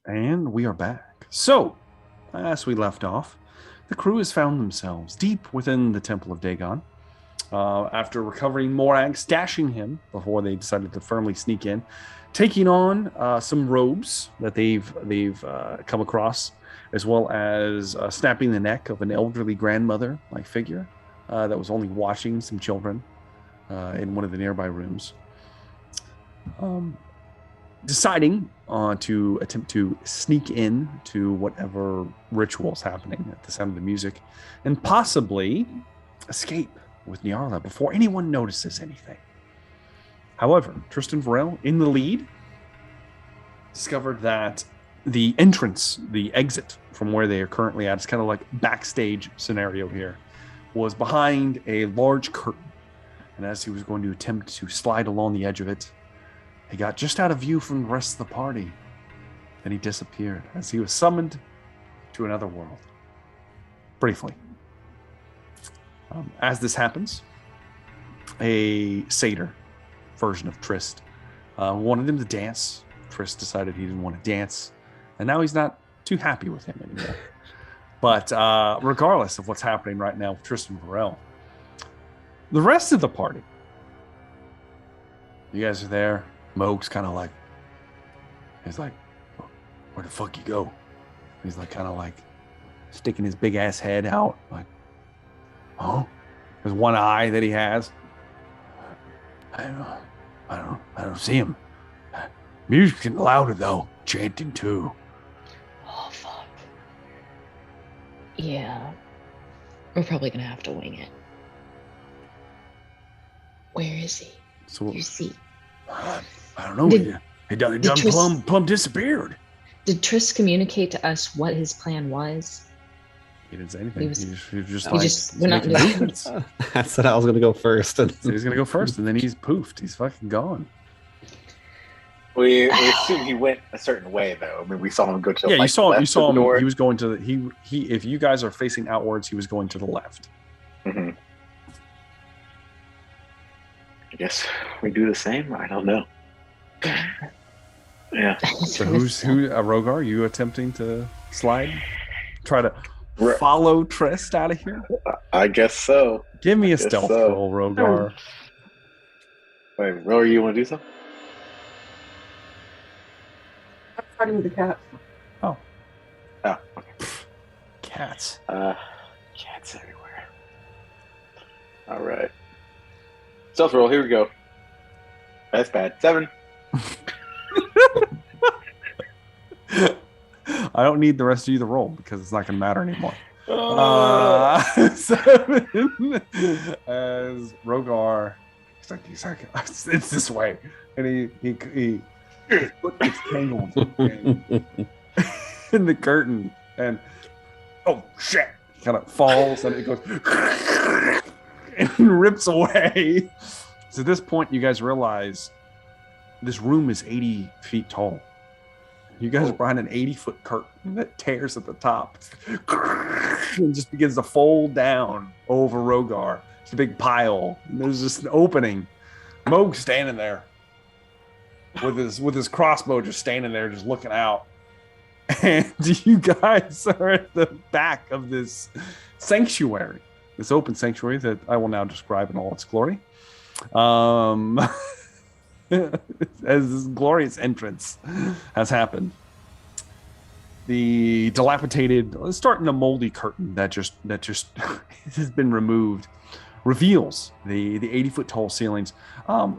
And we are back. So, as we left off, the crew has found themselves deep within the Temple of Dagon. After recovering Morag, stashing him before they decided to firmly sneak in, taking on some robes that they've come across, as well as snapping the neck of an elderly grandmother-like figure that was only watching some children in one of the nearby rooms. Deciding to attempt to sneak in to whatever ritual's happening at the sound of the music, and possibly escape with Nyarla before anyone notices anything. However, Tristan Varel, in the lead, discovered that the entrance, the exit from where they are currently at, it's kind of like backstage scenario here, was behind a large curtain. And as he was going to attempt to slide along the edge of it, he got just out of view from the rest of the party. Then he disappeared as he was summoned to another world. Briefly. As this happens, a satyr version of Trist wanted him to dance. Trist decided he didn't want to dance, and now he's not too happy with him anymore. But regardless of what's happening right now with Tristan Varel, the rest of the party, you guys are there. Moog's kind of like, he's like, where the fuck you go? He's like, kind of like sticking his big ass head out, like, oh, there's one eye that he has. I don't see him. Music's getting louder though, chanting too. Oh fuck. Yeah, we're probably gonna have to wing it. Where is he? So You see? I don't know. He done plumb disappeared. Did Triss communicate to us what his plan was? He didn't say anything. He just went out into movements. I said I was going to go first. And So he's gonna go first, and then he's poofed. He's fucking gone. We assume he went a certain way, though. I mean, we saw him go to Yeah, you saw left him. north. He was going to he. If you guys are facing outwards, he was going to the left. Mm-hmm. I guess we do the same. I don't know. Yeah. So who? Rogar? You attempting to slide? Try to follow Trist out of here? I guess so. Give me a stealth roll, Rogar. Wait, Rogar, you want to do something? I'm fighting with the cat. Oh, okay. Cats. Cats everywhere. All right. Stealth roll. Here we go. That's bad. 7. I don't need the rest of you to roll because it's not going to matter anymore. 7 as Rogar. He's like, it's this way, and he his foot gets tangled in the curtain, and oh shit, he kind of falls, and it goes and rips away. So at this point, you guys realize this room is 80 feet tall. You guys are behind an 80-foot curtain that tears at the top and just begins to fold down over Rogar. It's a big pile. And there's just an opening. Moog's standing there with his crossbow, just standing there, just looking out. And you guys are at the back of this sanctuary, this open sanctuary that I will now describe in all its glory. As this glorious entrance has happened, the dilapidated, starting a moldy curtain that just has been removed reveals the 80-foot tall ceilings,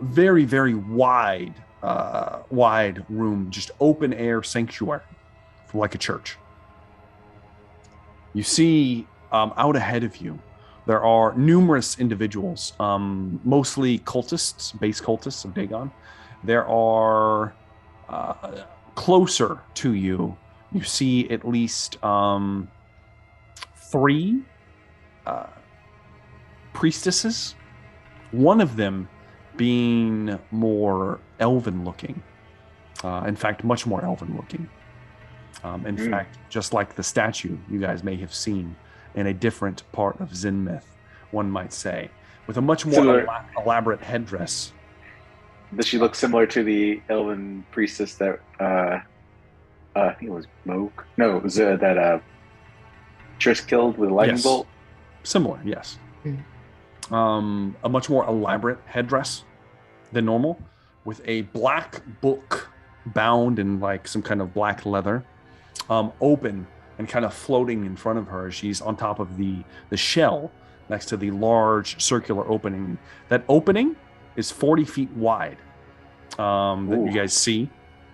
very, very wide room, just open air sanctuary, like a church. You see out ahead of you, there are numerous individuals, mostly cultists, base cultists of Dagon. There are closer to you. You see at least 3 priestesses. One of them being more elven looking. In fact, much more elven looking. In fact, just like the statue you guys may have seen in a different part of Zinmith, one might say, with a much more elaborate headdress. Does she look similar to the elven priestess that I think it was Moke. No, it was that Trish killed with a lightning Yes. bolt. Similar, yes. A much more elaborate headdress than normal, with a black book bound in like some kind of black leather, open and kind of floating in front of her. She's on top of the shell next to the large circular opening. That opening is 40 feet wide, that you guys see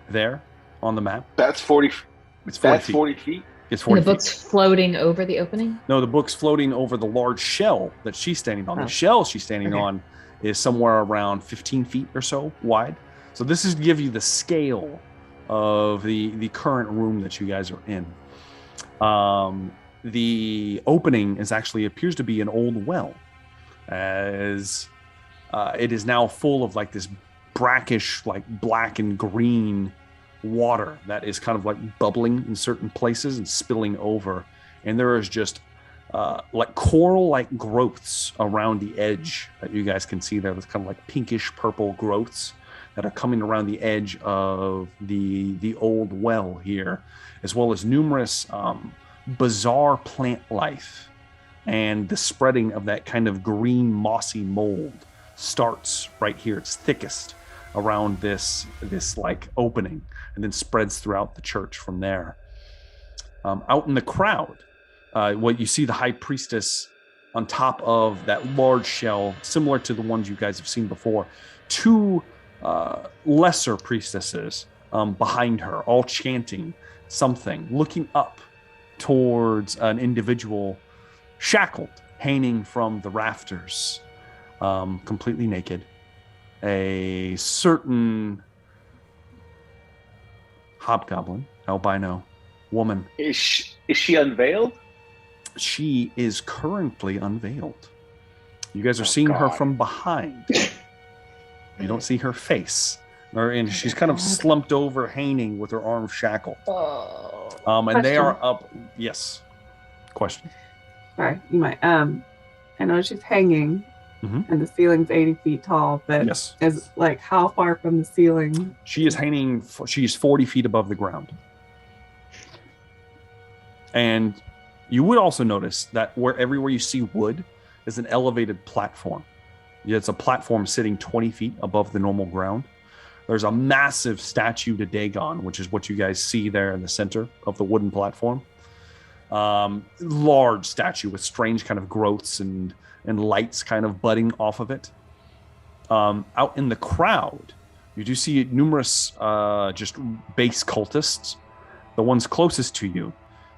there on the map. That's 40. It's 40 That's feet. 40 feet. It's And 40 the feet. book's floating over the opening? No, the book's floating over the large shell that she's standing on. Oh. The shell she's standing Okay. on is somewhere around 15 feet or so wide. So this is to give you the scale of the current room that you guys are in. The opening is actually appears to be an old well, as it is now full of like this brackish, like black and green water that is kind of like bubbling in certain places and spilling over, and there is just like coral like growths around the edge that you guys can see there. There's kind of like pinkish purple growths that are coming around the edge of the old well here, as well as numerous bizarre plant life, and the spreading of that kind of green mossy mold starts right here. It's thickest around this like opening, and then spreads throughout the church from there. Out in the crowd, what you see the high priestess on top of that large shell, similar to the ones you guys have seen before. Two lesser priestesses behind her, all chanting something, looking up towards an individual shackled, hanging from the rafters, completely naked. A certain hobgoblin, albino woman. Is she unveiled? She is currently unveiled. You guys are Oh, seeing her God. from behind. You don't see her face. And she's kind of slumped over, hanging with her arms shackled. Oh. And they Question. are up. Yes. Question. Sorry, you might. I know she's hanging, Mhm. and the ceiling's 80 feet tall. But Yes. is like how far from the ceiling? She is hanging. She's 40 feet above the ground. And you would also notice that everywhere you see wood is an elevated platform. It's a platform sitting 20 feet above the normal ground. There's a massive statue to Dagon, which is what you guys see there in the center of the wooden platform. Large statue with strange kind of growths and lights kind of budding off of it. Out in the crowd, you do see numerous just base cultists. The ones closest to you,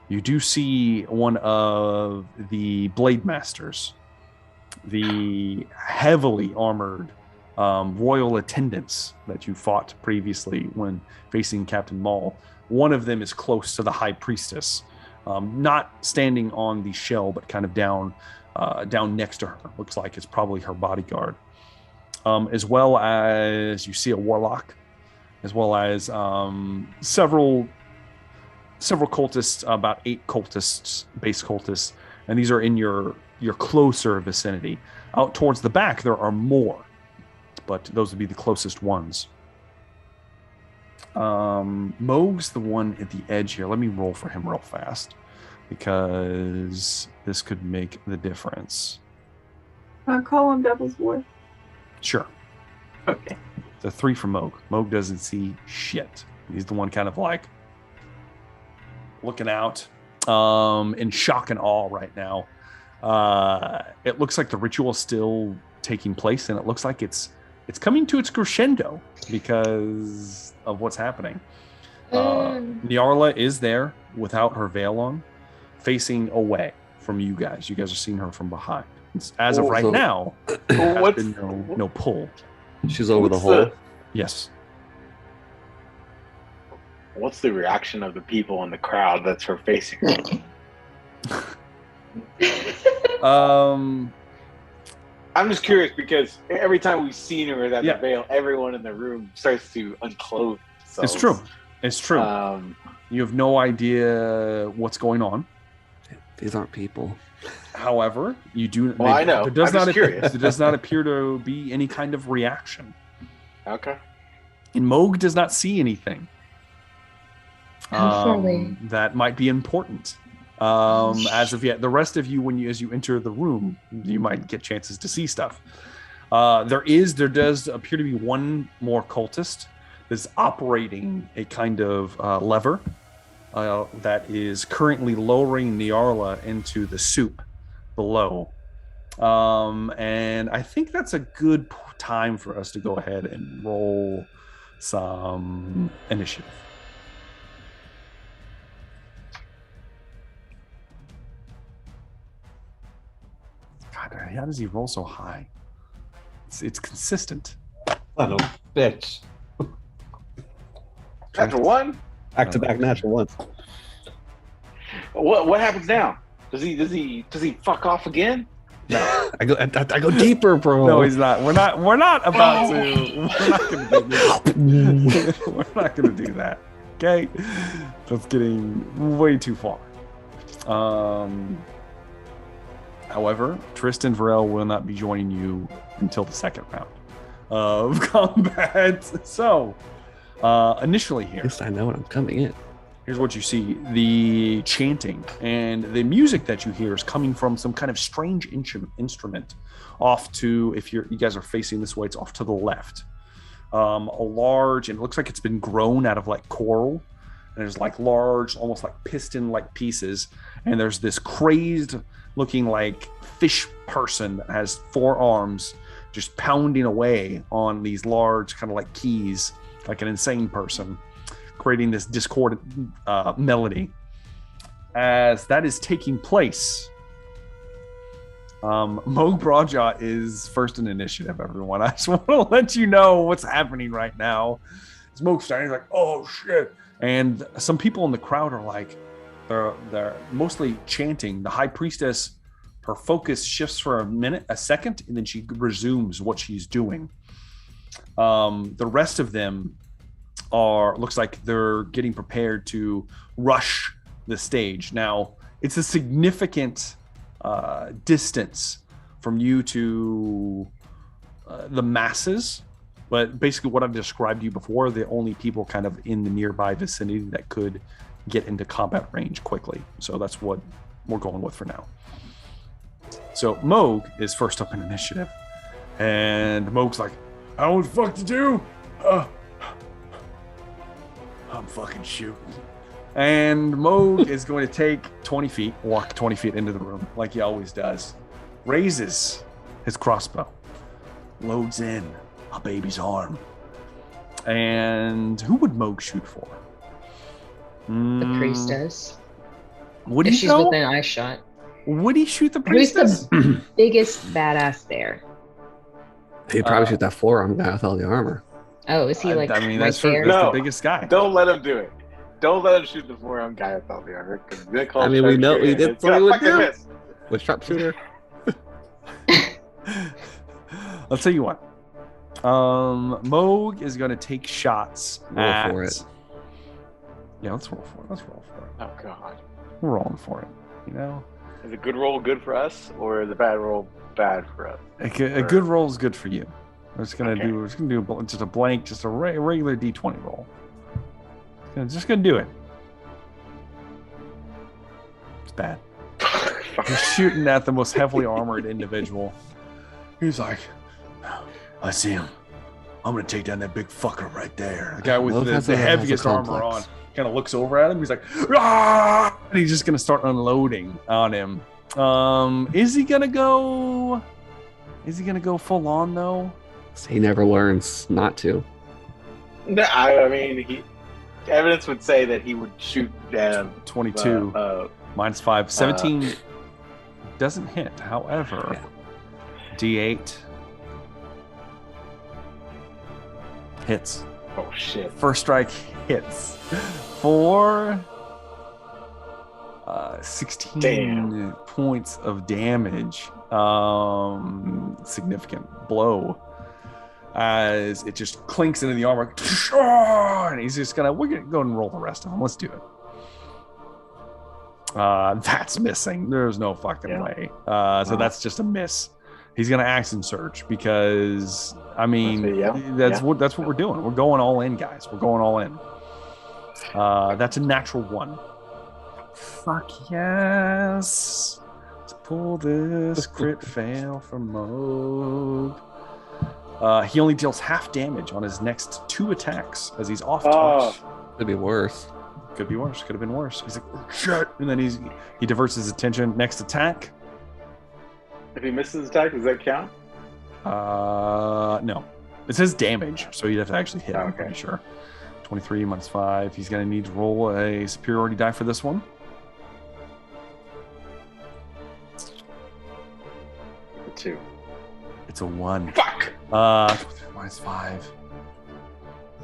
you do see one of the Blade Masters, the heavily armored royal attendants that you fought previously when facing Captain Maul. One of them is close to the High Priestess, not standing on the shell, but kind of down next to her. Looks like it's probably her bodyguard. As well as you see a warlock, as well as several cultists, about 8 cultists, base cultists, and these are in your closer vicinity. Out towards the back, there are more, but those would be the closest ones. Moog's the one at the edge here. Let me roll for him real fast, because this could make the difference. I'll call him Devil's Boy. Sure. Okay. It's a 3 for Moog. Moog doesn't see shit. He's the one kind of like looking out in shock and awe right now. It looks like the ritual is still taking place, and it looks like it's coming to its crescendo because of what's happening. Nyarla is there without her veil on, facing away from you guys. You guys are seeing her from behind. As of right so- now, there has What's- been no pull. She's over the What's hole. Yes. What's the reaction of the people in the crowd that's her facing? Um, I'm just curious because every time we've seen her without Yeah. the veil, everyone in the room starts to unclothe themselves. it's true. It's true. You have no idea what's going on. These aren't people. However, you do. Well, I know. There does I'm not. just curious. There does not appear to be any kind of reaction, Okay. and Moog does not see anything. Hopefully. that might be important. As of yet, the rest of you, as you enter the room, you might get chances to see stuff. There does appear to be one more cultist that's operating a kind of lever that is currently lowering Nyarla into the soup below. And I think that's a good time for us to go ahead and roll some initiative. God, how does he roll so high? It's consistent. Son of a bitch. After one? Back to back natural ones. What happens now? Does he fuck off again? No, I go deeper, bro. no, he's not. We're not about to. We're not going to do this. We're not going to do that. Okay, that's getting way too far. However, Tristan Varel will not be joining you until the second round of combat. So, initially here, At least I know when I'm coming in. here's what you see. The chanting and the music that you hear is coming from some kind of strange instrument off to, if you guys are facing this way, it's off to the left. A large, and it looks like it's been grown out of like coral. And there's like large, almost like piston-like pieces. And there's this crazed looking like fish person that has 4 arms just pounding away on these large kind of like keys, like an insane person, creating this discordant melody. As that is taking place, Moog Broadjaw is first in initiative, everyone. I just want to let you know what's happening right now. It's Moog standing like, oh shit. And some people in the crowd are like, they're mostly chanting. The high priestess, her focus shifts for a second, and then she resumes what she's doing. The rest of them looks like they're getting prepared to rush the stage. Now, it's a significant distance from you to the masses, but basically what I've described to you before, the only people kind of in the nearby vicinity that could get into combat range quickly. So that's what we're going with for now. So Moog is first up in initiative, and Moog's like, I don't know what the fuck to do. I'm fucking shooting. And Moog is going to take 20 feet, walk 20 feet into the room like he always does, raises his crossbow, loads in a baby's arm. And who would Moog shoot for? The priestess. Would If he she's go? within eye shot. Would he shoot the Who's priestess? the biggest badass there? He'd probably shoot that forearm guy with all the armor. Oh, is he like I mean, right that's true. there? That's No. the biggest guy. Don't let him do it. Don't let him shoot the forearm guy without the armor. I mean, we know- we did It's what he gonna would fucking do. miss. With sharpshooter. I'll tell you what. Moog is going to take shots Roll for it. Yeah, let's roll for it. Let's roll for it. Oh god. We're rolling for it. You know, Is a good roll good for us, or is a bad roll bad for us? a good roll is good for you. We're just gonna Okay. do. We're just gonna do just a blank, just a regular D20 roll. Just gonna do it. It's bad. He's shooting at the most heavily armored individual. He's like, I see him. I'm gonna take down that big fucker right there. The guy with Moog the has a heaviest armor on complex. kind of looks over at him. He's like, "Ah!" And he's just gonna start unloading on him. Is he gonna go? Is he gonna go full on though? He never learns not to. No, I mean, evidence would say that he would shoot down 22 minus 5, 17 doesn't hit. However, Yeah. D8 hits. oh shit. First strike hits for 16 Damn. points of damage. Significant blow as it just clinks into the armor. And he's just we're gonna go and roll the rest of them. Let's do it. That's missing. There's no fucking way. So that's just a miss. He's gonna action surge because I mean That's it, yeah. that's what we're doing. We're going all in, guys. We're going all in. That's a natural 1. Fuck yes. Let's pull this crit fail from Moog. He only deals half damage on his next 2 attacks as he's off touch. Could be worse. Could be worse. Could have been worse. He's like, oh, shit. And then he diverts his attention. Next attack. If he misses his attack, does that count? No. It says damage, so you'd have to actually hit. I'm Okay. pretty sure. 23 minus 5. He's going to need to roll a superiority die for this one. A 2. It's a 1. Fuck! Minus 5.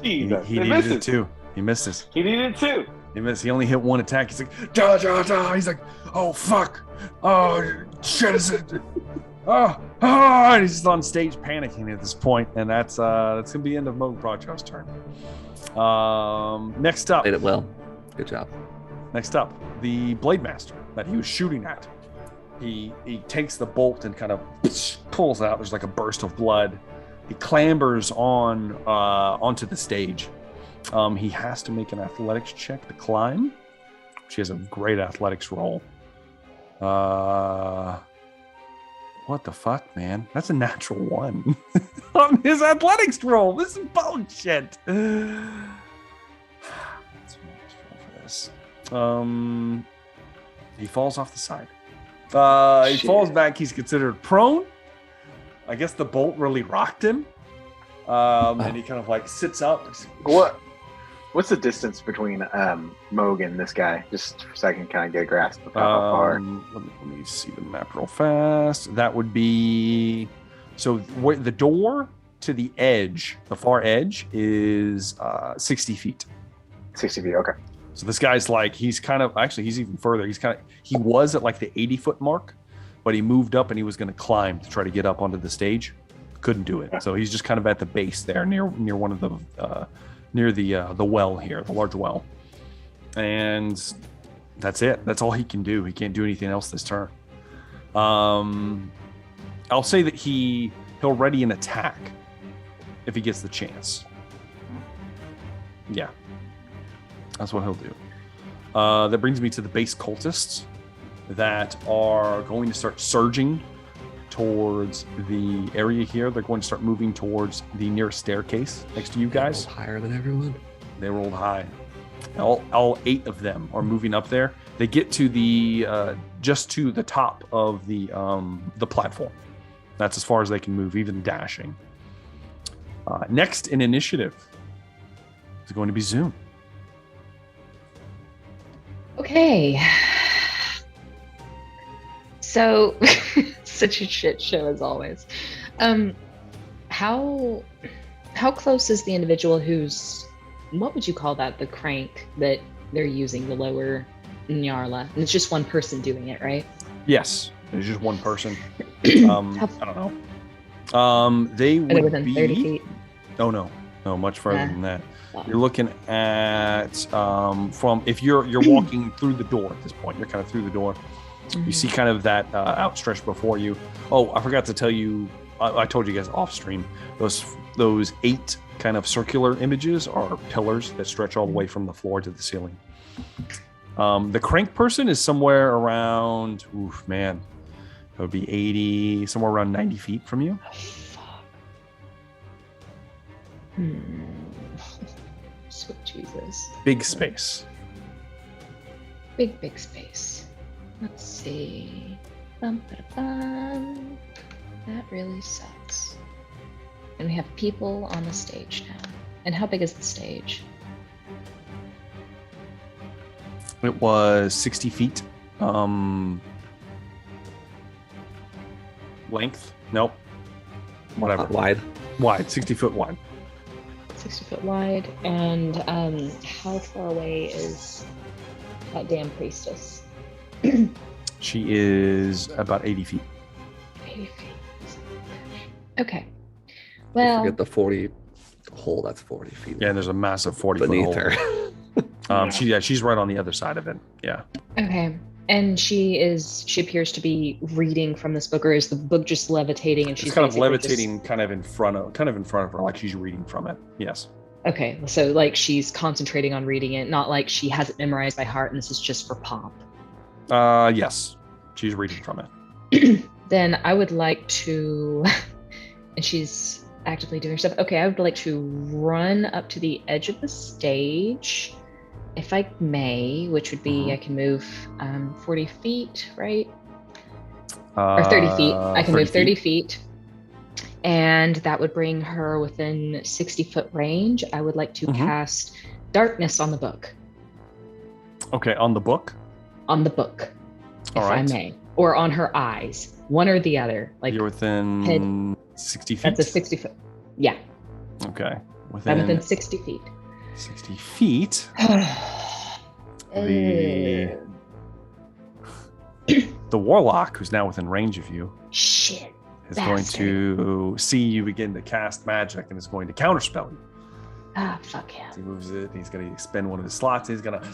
Jesus. He It needed it misses. too. He misses. He needed 2. He missed. He only hit 1 attack. He's like, da da da. He's like, oh fuck. Oh shit! Is it? Oh. And he's just on stage panicking at this point, and that's gonna be the end of Moog Projow's turn. Next up. Played it well. Good job. Next up, the Blade Master that he was shooting at. He takes the bolt and kind of pulls out. There's like a burst of blood. He clambers onto the stage. He has to make an athletics check to climb. She has a great athletics roll. What the fuck, man? That's a natural 1 on his athletics roll. This is bullshit. Let's roll for this. He falls off the side. He falls back. He's considered prone. I guess the bolt really rocked him. And he kind of like sits up. What's the distance between Moog and this guy? Just so I can kind of get a grasp of how far. Let me see the map real fast. That would be so the door to the edge, the far edge, is 60 feet. 60 feet. Okay. So this guy's like he's even further. He was at like the 80-foot mark, but he moved up and he was going to climb to try to get up onto the stage. Couldn't do it. So he's just kind of at the base there, near one of the. Near the well here, the large well. And that's it. That's all he can do. He can't do anything else this turn. I'll say that he'll ready an attack if he gets the chance. Yeah. That's what he'll do. That brings me to the base cultists that are going to start surging towards the area here. They're going to start moving towards the nearest staircase next to you guys. Higher than everyone. They rolled high. All 8 of them are moving up there. They get to the just to the top of the platform. That's as far as they can move, even dashing. Next in initiative is going to be Zoom. Okay. So, such a shit show as always. How close is the individual who's, what would you call that? The crank that they're using, the lower Nyarla. And it's just one person doing it, right? Yes, there's just one person. I don't know. They Are they would within be 30 feet? Oh no, much further than that. Wow. You're looking at from if you're walking through the door at this point. You're kind of through the door. You see kind of that outstretched before you. Oh, I forgot to tell you. I told you guys off stream. Those 8 kind of circular images are pillars that stretch all the way from the floor to the ceiling. The crank person is somewhere around. Oof, man, it would be 80, somewhere around 90 feet from you. Sweet Jesus. Big space. Big space. Let's see. Bum. That really sucks. And we have people on the stage now. And how big is the stage? It was 60 feet. Length? Nope. Whatever. Wide. 60 foot wide. 60 foot wide. And how far away is that damn priestess? She is about 80 feet. 80 feet. Okay. Well, Forget the 40 hole. That's 40 feet. Yeah, there's a massive 40 beneath foot hole. her. She's right on the other side of it. Yeah. okay. And she appears to be reading from this book, or is the book just levitating and she's She's kind of basically levitating kind of in front of her, like she's reading from it. Yes. Okay, so like she's concentrating on reading it, not like she has it memorized by heart and this is just for pomp. Yes. She's reading from it. Then I would like to, and she's actively doing stuff. Okay, I would like to run up to the edge of the stage, if I may, which would be I can move 40 feet, right? Or 30 feet. I can move 30 feet. And that would bring her within 60-foot range. I would like to cast Darkness on the book. Okay, on the book? On the book, if All right. I may. Or on her eyes. One or the other. Like you're within 60 feet? That's a 60-foot. Yeah. Okay. I'm within 60 feet. 60 feet. The warlock, who's now within range of you, Shit. is going to see you begin to cast magic and is going to counterspell you. Ah, fuck him. He moves it. He's going to spend one of his slots. He's going to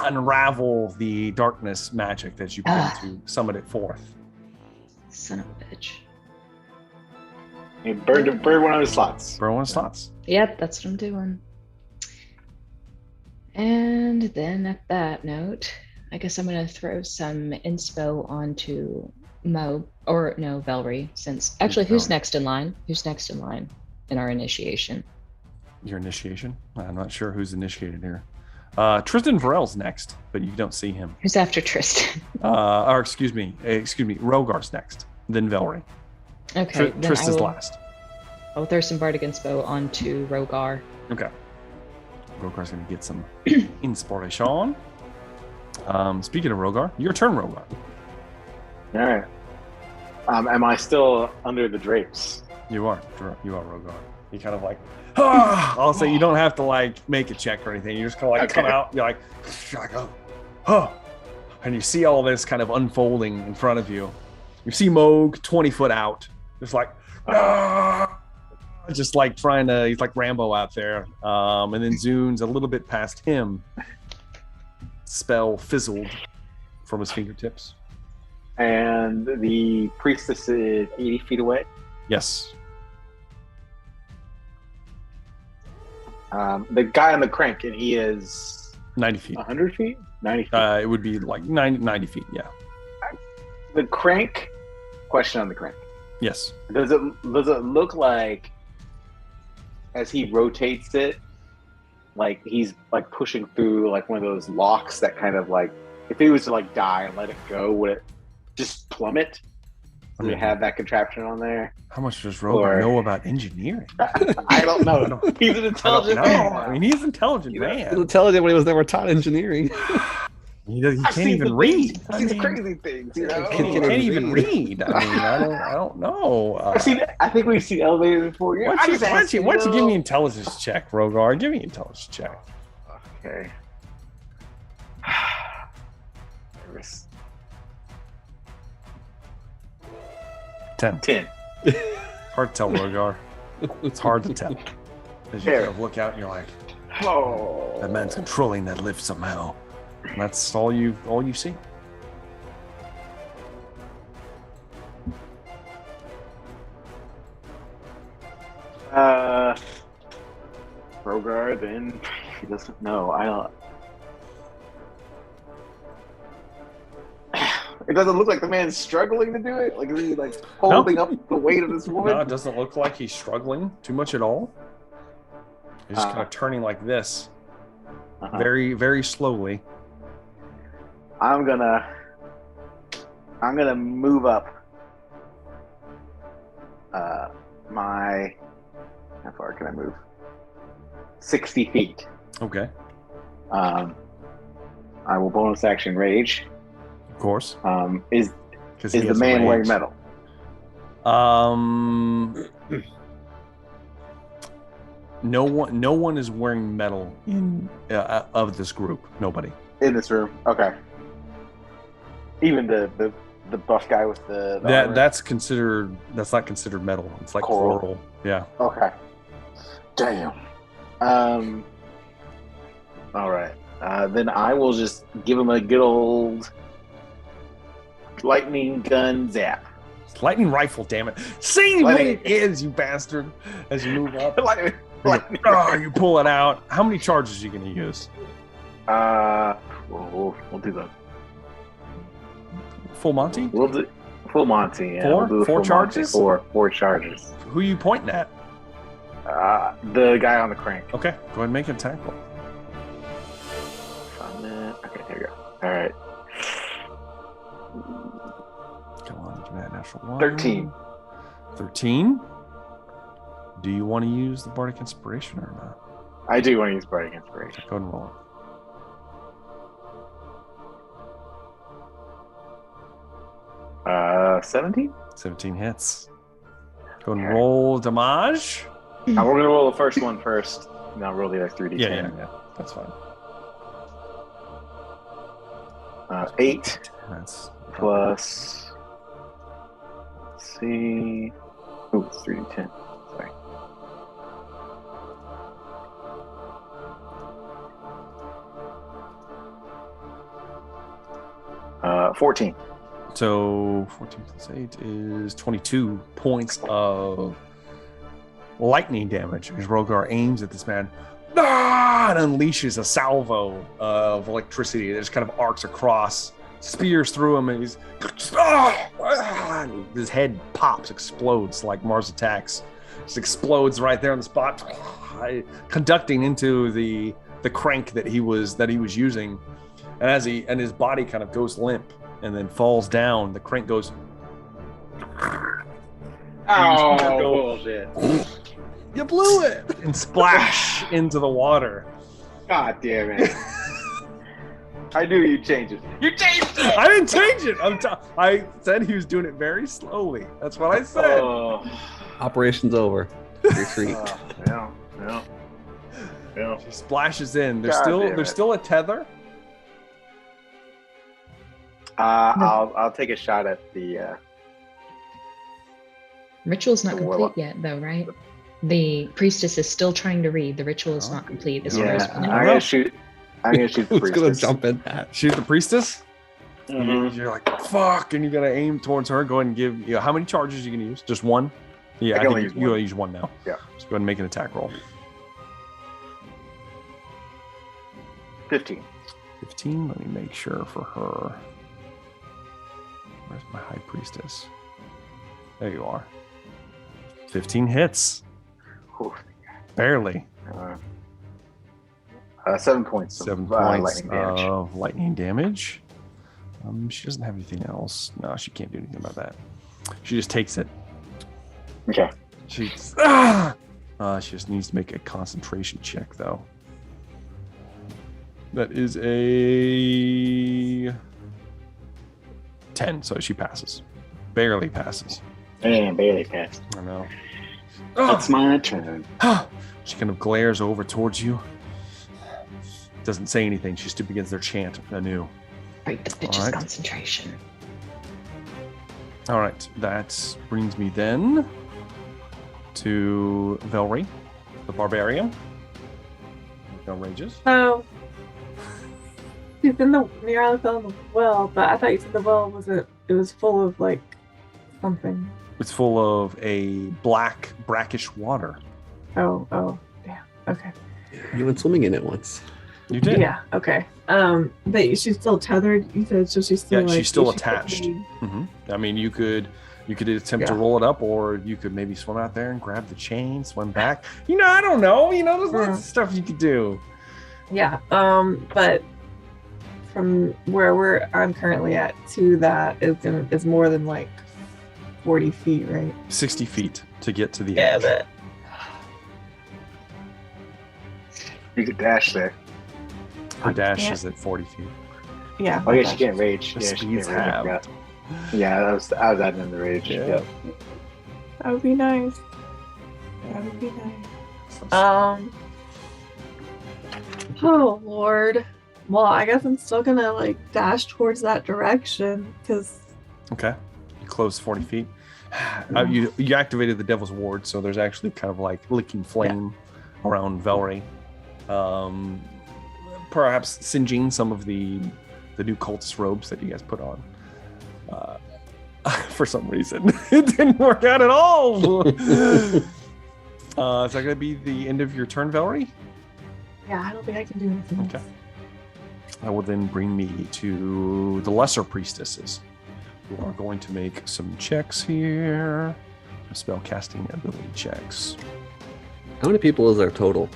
unravel the darkness magic as you begin to summon it forth. Son of a bitch. He burned one of his slots. Burn one of his slots. Yep, that's what I'm doing. And then at that note, I guess I'm going to throw some inspo onto Velree, since actually who's next in line? Who's next in line in our initiation? Your initiation? I'm not sure who's initiated here. Tristan Varel's next, but you don't see him. Who's after Tristan? Or excuse me, Rogar's next, then Velree. Okay, Tristan's last. I'll throw some Bardic Inspo onto Rogar. Okay. Rogar's going to get some inspiration. Speaking of Rogar, your turn, Rogar. All right. Am I still under the drapes? You are Rogar. You kind of like, I'll say you don't have to like make a check or anything. You just kind of like come out. You're like, and you see all this kind of unfolding in front of you. You see Moog 20 foot out, just like, just like trying to. He's like Rambo out there. And then Zune's a little bit past him. Spell fizzled from his fingertips. And the priestess is 80 feet away. Yes. The guy on the crank, and he is 90 feet. 100 feet? 90 feet. It would be like 90 feet, yeah. The crank, question on the crank. Yes. Does it look like, as he rotates it, like he's like pushing through like one of those locks that kind of like, if he was to like die and let it go, would it just plummet? Do you have that contraption on there? How much does Rogar know about engineering? I don't know. He's an intelligent man. I mean, he's an intelligent man. He was intelligent when he was never taught engineering. He can't even read. These crazy things, you know. He can't even read. I mean, I don't know. I think we've seen elevators before. Why don't you give me an intelligence check, Rogar? Give me an intelligence check. Okay. 10. Hard to tell, Rogar. It's hard to tell. As you kind of look out and you're like, oh, that man's controlling that lift somehow. And that's all you see. Rogar, then he doesn't know. I don't. It doesn't look like the man's struggling to do it. Like, is he like holding up the weight of this woman? No, it doesn't look like he's struggling too much at all. He's just kind of turning like this, very, very slowly. I'm gonna move up. How far can I move? 60 feet. Okay. I will bonus action rage. Of course. Is the man wearing metal? No one is wearing metal in of this group. Nobody In this room. Okay. Even the buff guy with the that's not considered metal. It's like coral. Yeah. Okay. Damn. All right. Then I will just give him a good old lightning gun zap. Lightning rifle, damn it. See what it is, you bastard, as you move up. You pull it out. How many charges are you going to use? We'll do the Full Monty? We'll do full Monty. Yeah, Four? We'll do the Four full charges? Monty. Four charges. Who are you pointing at? The guy on the crank. Okay, go ahead and make an attack roll. Okay, here we go. All right. Come on, give me that natural one. 13. 13? Do you want to use the Bardic Inspiration or not? I do want to use Bardic Inspiration. Go ahead and roll it. 17? 17 hits. Go ahead and roll damage. We're going to roll the first one first, and I'll roll the other 3d10. Yeah. That's fine. 8 That's plus... Let's see... Oh, it's 3d10. Sorry. Uh, 14. So 14 plus 8 is 22 points of lightning damage as Rogar aims at this man and unleashes a salvo of electricity that just kind of arcs across, spears through him, and his head pops, explodes like Mars Attacks. Just explodes right there on the spot, conducting into the crank that he was using. And his body kind of goes limp and then falls down. The crank goes. Oh, bullshit. You blew it! And splash into the water. God damn it. I knew you'd change it. You changed it! I didn't change it. I said he was doing it very slowly. That's what I said. Operation's over. Retreat. Yeah. She splashes in. There's God still a tether. I'll take a shot at the. Ritual's not The complete warlock. yet, though, right? The priestess is still trying to read. The ritual is not complete. As far as we know. I'm gonna shoot the Who's gonna priestess. jump in that? Shoot the priestess. Mhm. You're like, fuck, and you're gonna aim towards her. Go ahead and give. How many charges are you gonna use? Just one. Yeah, I I can think only you use one. only use one now. Yeah. So go ahead and make an attack roll. 15. 15. Let me make sure for her. Where's my high priestess? There you are. 15 hits. Oof. Barely. 7 points. 7 of, points lightning damage. of lightning damage. She doesn't have anything else. No, she can't do anything about that. She just takes it. Okay. She just needs to make a concentration check, though. That is a 10, so she passes. Barely passes. And barely passed. I know. It's my turn. She kind of glares over towards you. Doesn't say anything. She still begins their chant anew. Break the bitch's Alright. concentration. All right, that brings me then to Velree, the barbarian. No rages. So she's in the near fell in the well, but I thought you said the well wasn't. It was full of like something. It's full of a black, brackish water. Oh, damn. Okay. You went swimming in it once. You did. Yeah. Okay. But she's still tethered. You said so. She's still. Yeah, like, she's still she could attached. be- I mean, you could attempt to Yeah. roll it up, or you could maybe swim out there and grab the chain, swim back. I don't know. There's lots of stuff you could do. Yeah. But from where I'm currently at to that is more than like 40 feet, right? 60 feet to get to the Yeah, edge. but You could dash there. Her dash Yeah. is at 40 feet. yeah. Oh, yeah, she can't rage. The Yeah, she speed's can't rage. I halved. forgot. Yeah, I was adding in the rage. Yeah. Yep. That would be nice. That would be nice. Oh Lord. Well, I guess I'm still gonna like dash towards that direction because Okay. You close 40 feet. You activated the Devil's Ward, so there's actually kind of like licking flame around Velree. Perhaps singeing some of the new cultist robes that you guys put on. For some reason, it didn't work out at all. Is that going to be the end of your turn, Velree? Yeah, I don't think I can do anything. Okay. That will then bring me to the lesser priestesses, who are going to make some checks here. Spell casting ability checks. How many people is there total?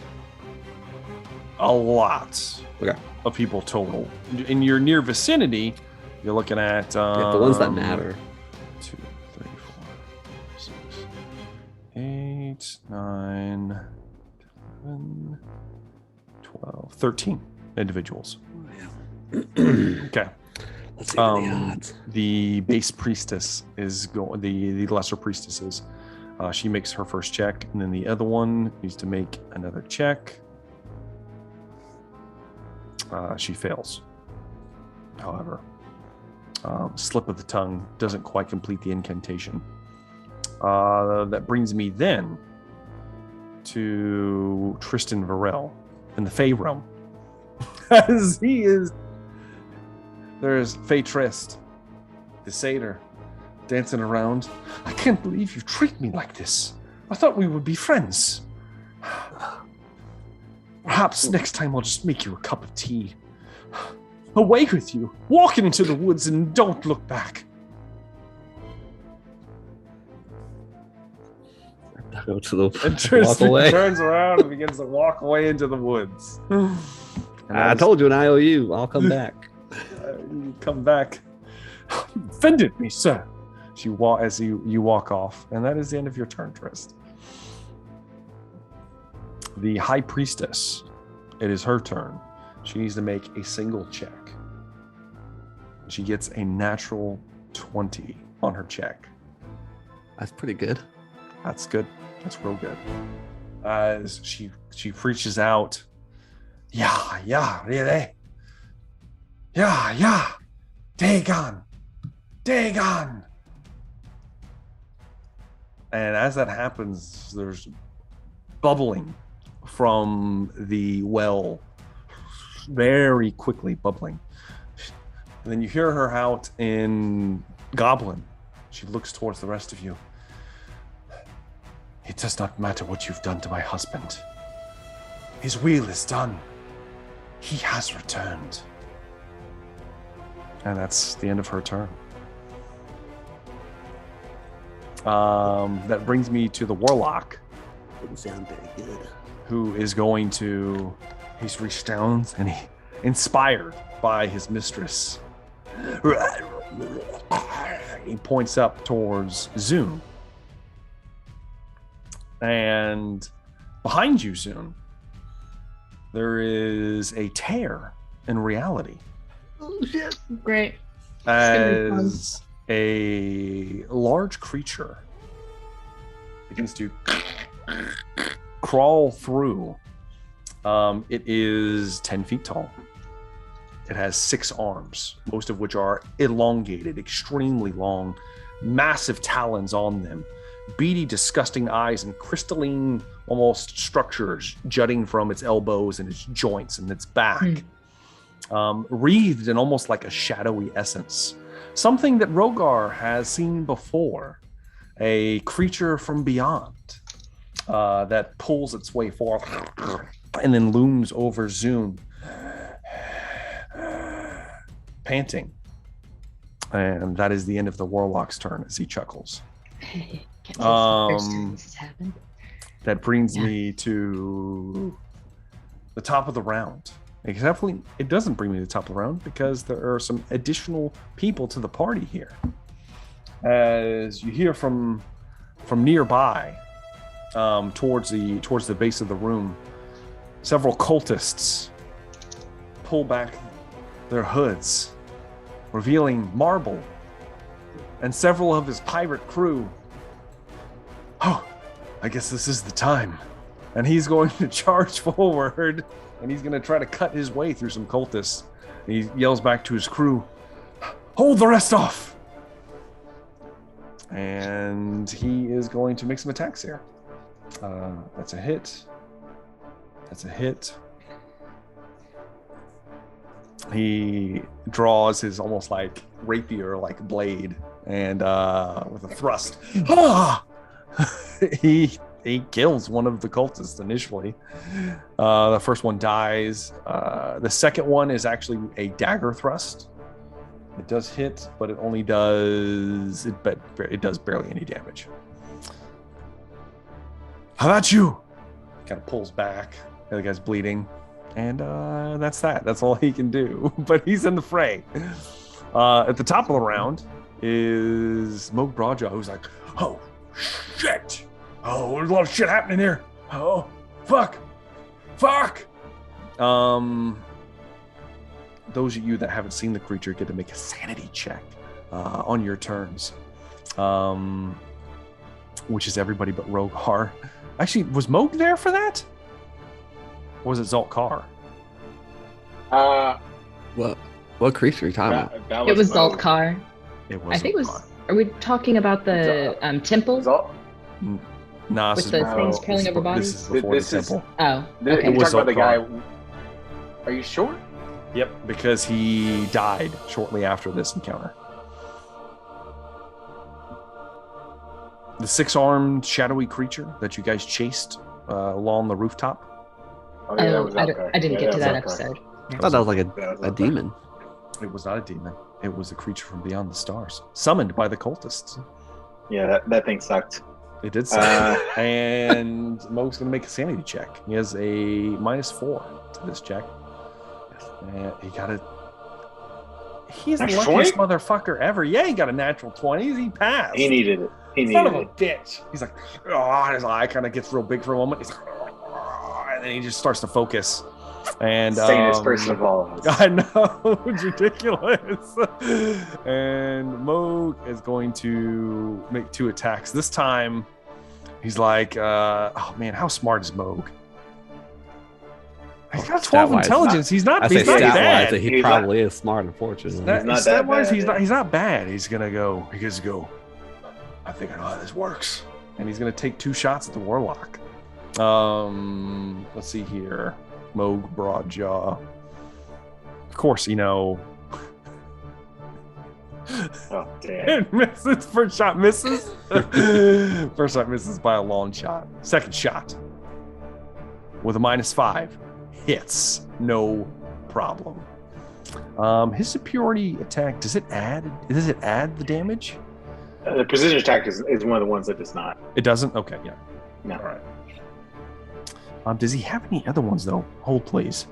A lot Okay. of people total. In your near vicinity, you're looking at Yeah, the ones that matter. 2, 3, 4, 6, 8, 9, 10, 12, 13 individuals. Okay. Let's see what the odds. The base priestess is going. The lesser priestesses. She makes her first check, and then the other one needs to make another check. She fails. However, slip of the tongue doesn't quite complete the incantation. That brings me then to Tristan Varel in the Fey realm. As he is, there's Fey Trist, the satyr, dancing around. I can't believe you treat me like this. I thought we would be friends. Perhaps next time I'll just make you a cup of tea. Away with you. Walk into the woods and don't look back. Go to the And walk Tristan away. turns around and begins to walk away into the woods. I told you an IOU. I'll come back. You come back. You offended me, sir. As you walk off, and that is the end of your turn, Trist. The High Priestess. It is her turn. She needs to make a single check. She gets a natural 20 on her check. That's pretty good. That's good. That's real good. As she preaches out, yeah, really? Yeah. Dagon. And as that happens, there's bubbling from the well, very quickly bubbling. And then you hear her out in Goblin. She looks towards the rest of you. It does not matter what you've done to my husband. His will is done. He has returned. And that's the end of her turn. That brings me to the Warlock. Didn't sound very good. Who is going to... He's reached down and he, inspired by his mistress, he points up towards Zune. And behind you, Zune, there is a tear in reality. Oh, shit. Great. As a large creature begins to crawl through. It is 10 feet tall. It has 6 arms, most of which are elongated, extremely long, massive talons on them, beady, disgusting eyes, and crystalline, almost structures jutting from its elbows and its joints and its back. Wreathed in almost like a shadowy essence. Something that Rogar has seen before. A creature from beyond that pulls its way forth and then looms over Zune, panting. And that is the end of the Warlock's turn as he chuckles. Can't say it's the first time this has happened. That brings me to the top of the round. Except it doesn't bring me to the top of the round because there are some additional people to the party here. As you hear from nearby, towards the base of the room, several cultists pull back their hoods, revealing Marble and several of his pirate crew. Oh, I guess this is the time. And he's going to charge forward, and he's going to try to cut his way through some cultists. And he yells back to his crew, hold the rest off! And he is going to make some attacks here. That's a hit. That's a hit. He draws his almost like rapier-like blade, and with a thrust, he he kills one of the cultists initially. The first one dies. The second one is actually a dagger thrust. It does hit, but it only does it does barely any damage. How about you? Kind of pulls back. The other guy's bleeding, and that's that. That's all he can do. But he's in the fray. At the top of the round is Moog Broadjaw, who's like, "Oh shit! Oh, there's a lot of shit happening here. Oh, fuck! Those of you that haven't seen the creature get to make a sanity check on your turns, which is everybody but Rogar. Actually, was Moog there for that? Or was it Zaltkar? What creature are you talking about? It was Zaltkar. It was. I think it was. Are we talking about the temple? Nah, With the things curling over bodies? This is before the temple. Oh, You're okay. was talking about the guy. Zaltkar. Are you sure? Yep, because he died shortly after this encounter. The 6-armed shadowy creature that you guys chased along the rooftop. Oh, yeah, that was I didn't get to that Zaltkar. episode. I thought that was like a demon. It was not a demon. It was a creature from beyond the stars, summoned by the cultists. Yeah, that thing sucked. It did suck. And Moog's going to make a sanity check. He has a -4 to this check. And he got a... He's the Natural luckiest 20? mother ever. Yeah, he got a natural 20. He passed. He needed it. Son of a bitch. He's like, oh, his eye kind of gets real big for a moment. He's like, oh, and then he just starts to focus. And Sanest person of all of us. I know, it's ridiculous. And Moog is going to make 2 attacks. This time, he's like, oh man, how smart is Moog? He's got 12 intelligence. He's not bad. He probably is smart, unfortunately. Stat-wise, he's not bad. He's gonna go. I think I know how this works. And he's gonna take 2 shots at the warlock. Let's see here. Moog Broadjaw. Of course, Oh, damn. It misses. First shot misses. First shot misses by a long shot. Second shot with a -5 hits. No problem. His superiority attack, does it add the damage? The precision attack is one of the ones that does not. It doesn't? Okay, yeah. No. All right. Does he have any other ones though? Hold please.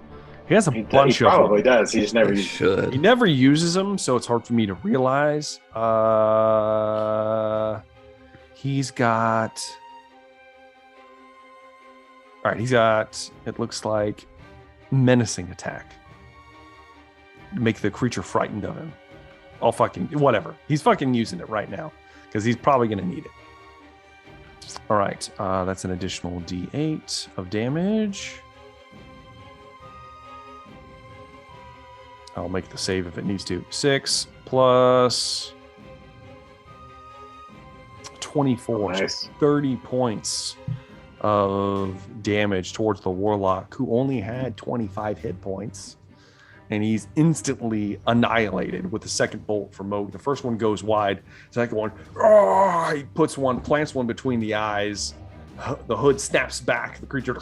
He has a He bunch of probably them. does. He just never uses it. He Should. never uses them, so it's hard for me to realize. He's got. All right, he's got. It looks like menacing attack. Make the creature frightened of him. I'll fucking whatever. He's fucking using it right now because he's probably gonna need it. All right, that's an additional D8 of damage. I'll make the save if it needs to. 6 plus 24, Nice. so 30 points of damage towards the warlock, who only had 25 hit points. And he's instantly annihilated with the second bolt from Moog. The first one goes wide. The second one, he plants one between the eyes. The hood snaps back. The creature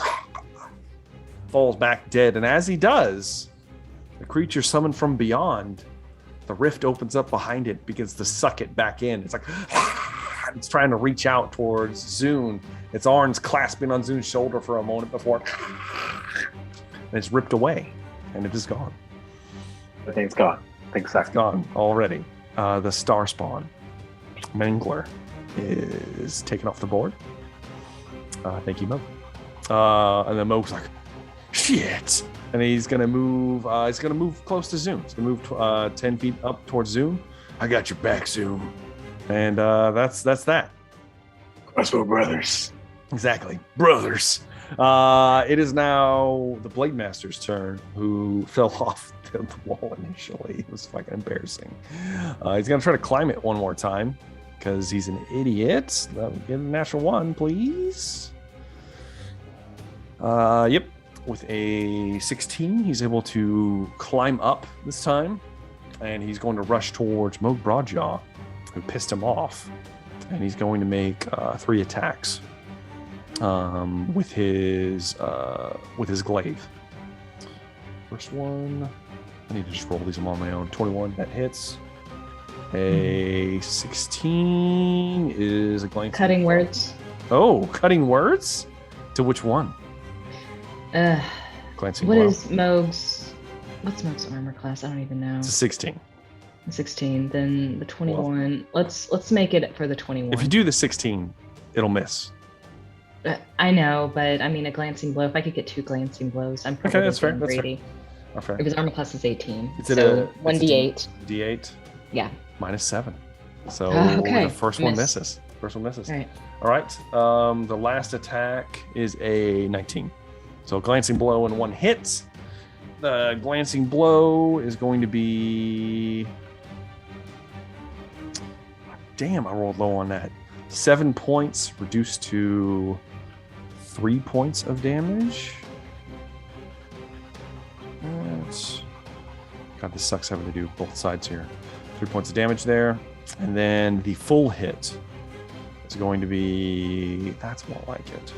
falls back dead. And as he does, the creature summoned from beyond, the rift opens up behind it, begins to suck it back in. It's like, it's trying to reach out towards Zune. Its arms clasping on Zune's shoulder for a moment before and it's ripped away. And it is gone. The thing's gone. Thing's It's gone already. The Star Spawn Mangler is taken off the board. Thank you, Mo. And then Mo's like, shit. And he's gonna move. He's gonna move close to Zoom. He's gonna move 10 feet up towards Zoom. I got your back, Zoom. And that's that. That's what brothers. Exactly, brothers. It is now the Blade Master's turn, who fell off the wall initially. It was fucking embarrassing. He's gonna try to climb it one more time because he's an idiot. Get a natural 1, please. Yep. With a 16, he's able to climb up this time, and he's going to rush towards Moog Broadjaw, who pissed him off, and he's going to make 3 attacks. with his glaive. First one, I need to just roll these on my own. 21, that hits. A 16 is a glancing. Cutting words. Oh, cutting words? To which one? Glancing What blow. is Moog's? What's Moog's armor class? I don't even know. It's a 16. 16. Then the 21. Let's make it for the 21. If you do the 16, it'll miss. I know, but I mean a glancing blow. If I could get 2 glancing blows, I'm probably that's fair. being That's greedy. Okay. If his armor class is 18, It's at so a 1d8. D8 Yeah. minus 7. So Okay. the first one Miss. misses. First one misses. All right. All right. The last attack is a 19. So glancing blow and 1 hit. The glancing blow is going to be. Damn, I rolled low on that. 7 points reduced to 3 points of damage. God, this sucks having to do both sides here. 3 points of damage there. And then the full hit is going to be, that's more like it,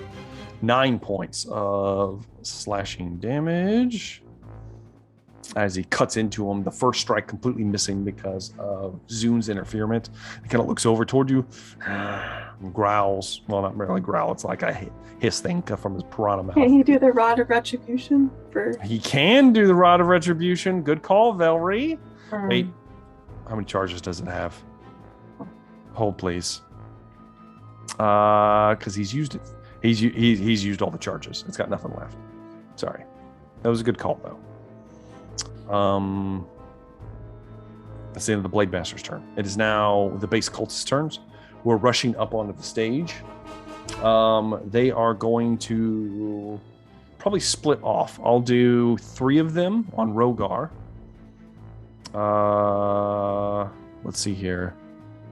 9 points of slashing damage as he cuts into him. The first strike completely missing because of Zune's interference. He kind of looks over toward you and growls. Well, not really growl. It's like a hiss thing from his piranha mouth. Can he do the Rod of Retribution for? He can do the Rod of Retribution. Good call, Velree. Wait, how many charges does it have? Hold, please. Because he's used it. He's used all the charges. It's got nothing left. Sorry. That was a good call, though. That's the end of the Blade Master's turn. It is now the base cultist's turns. We're rushing up onto the stage. They are going to probably split off. I'll do 3 of them on Rogar. Let's see here.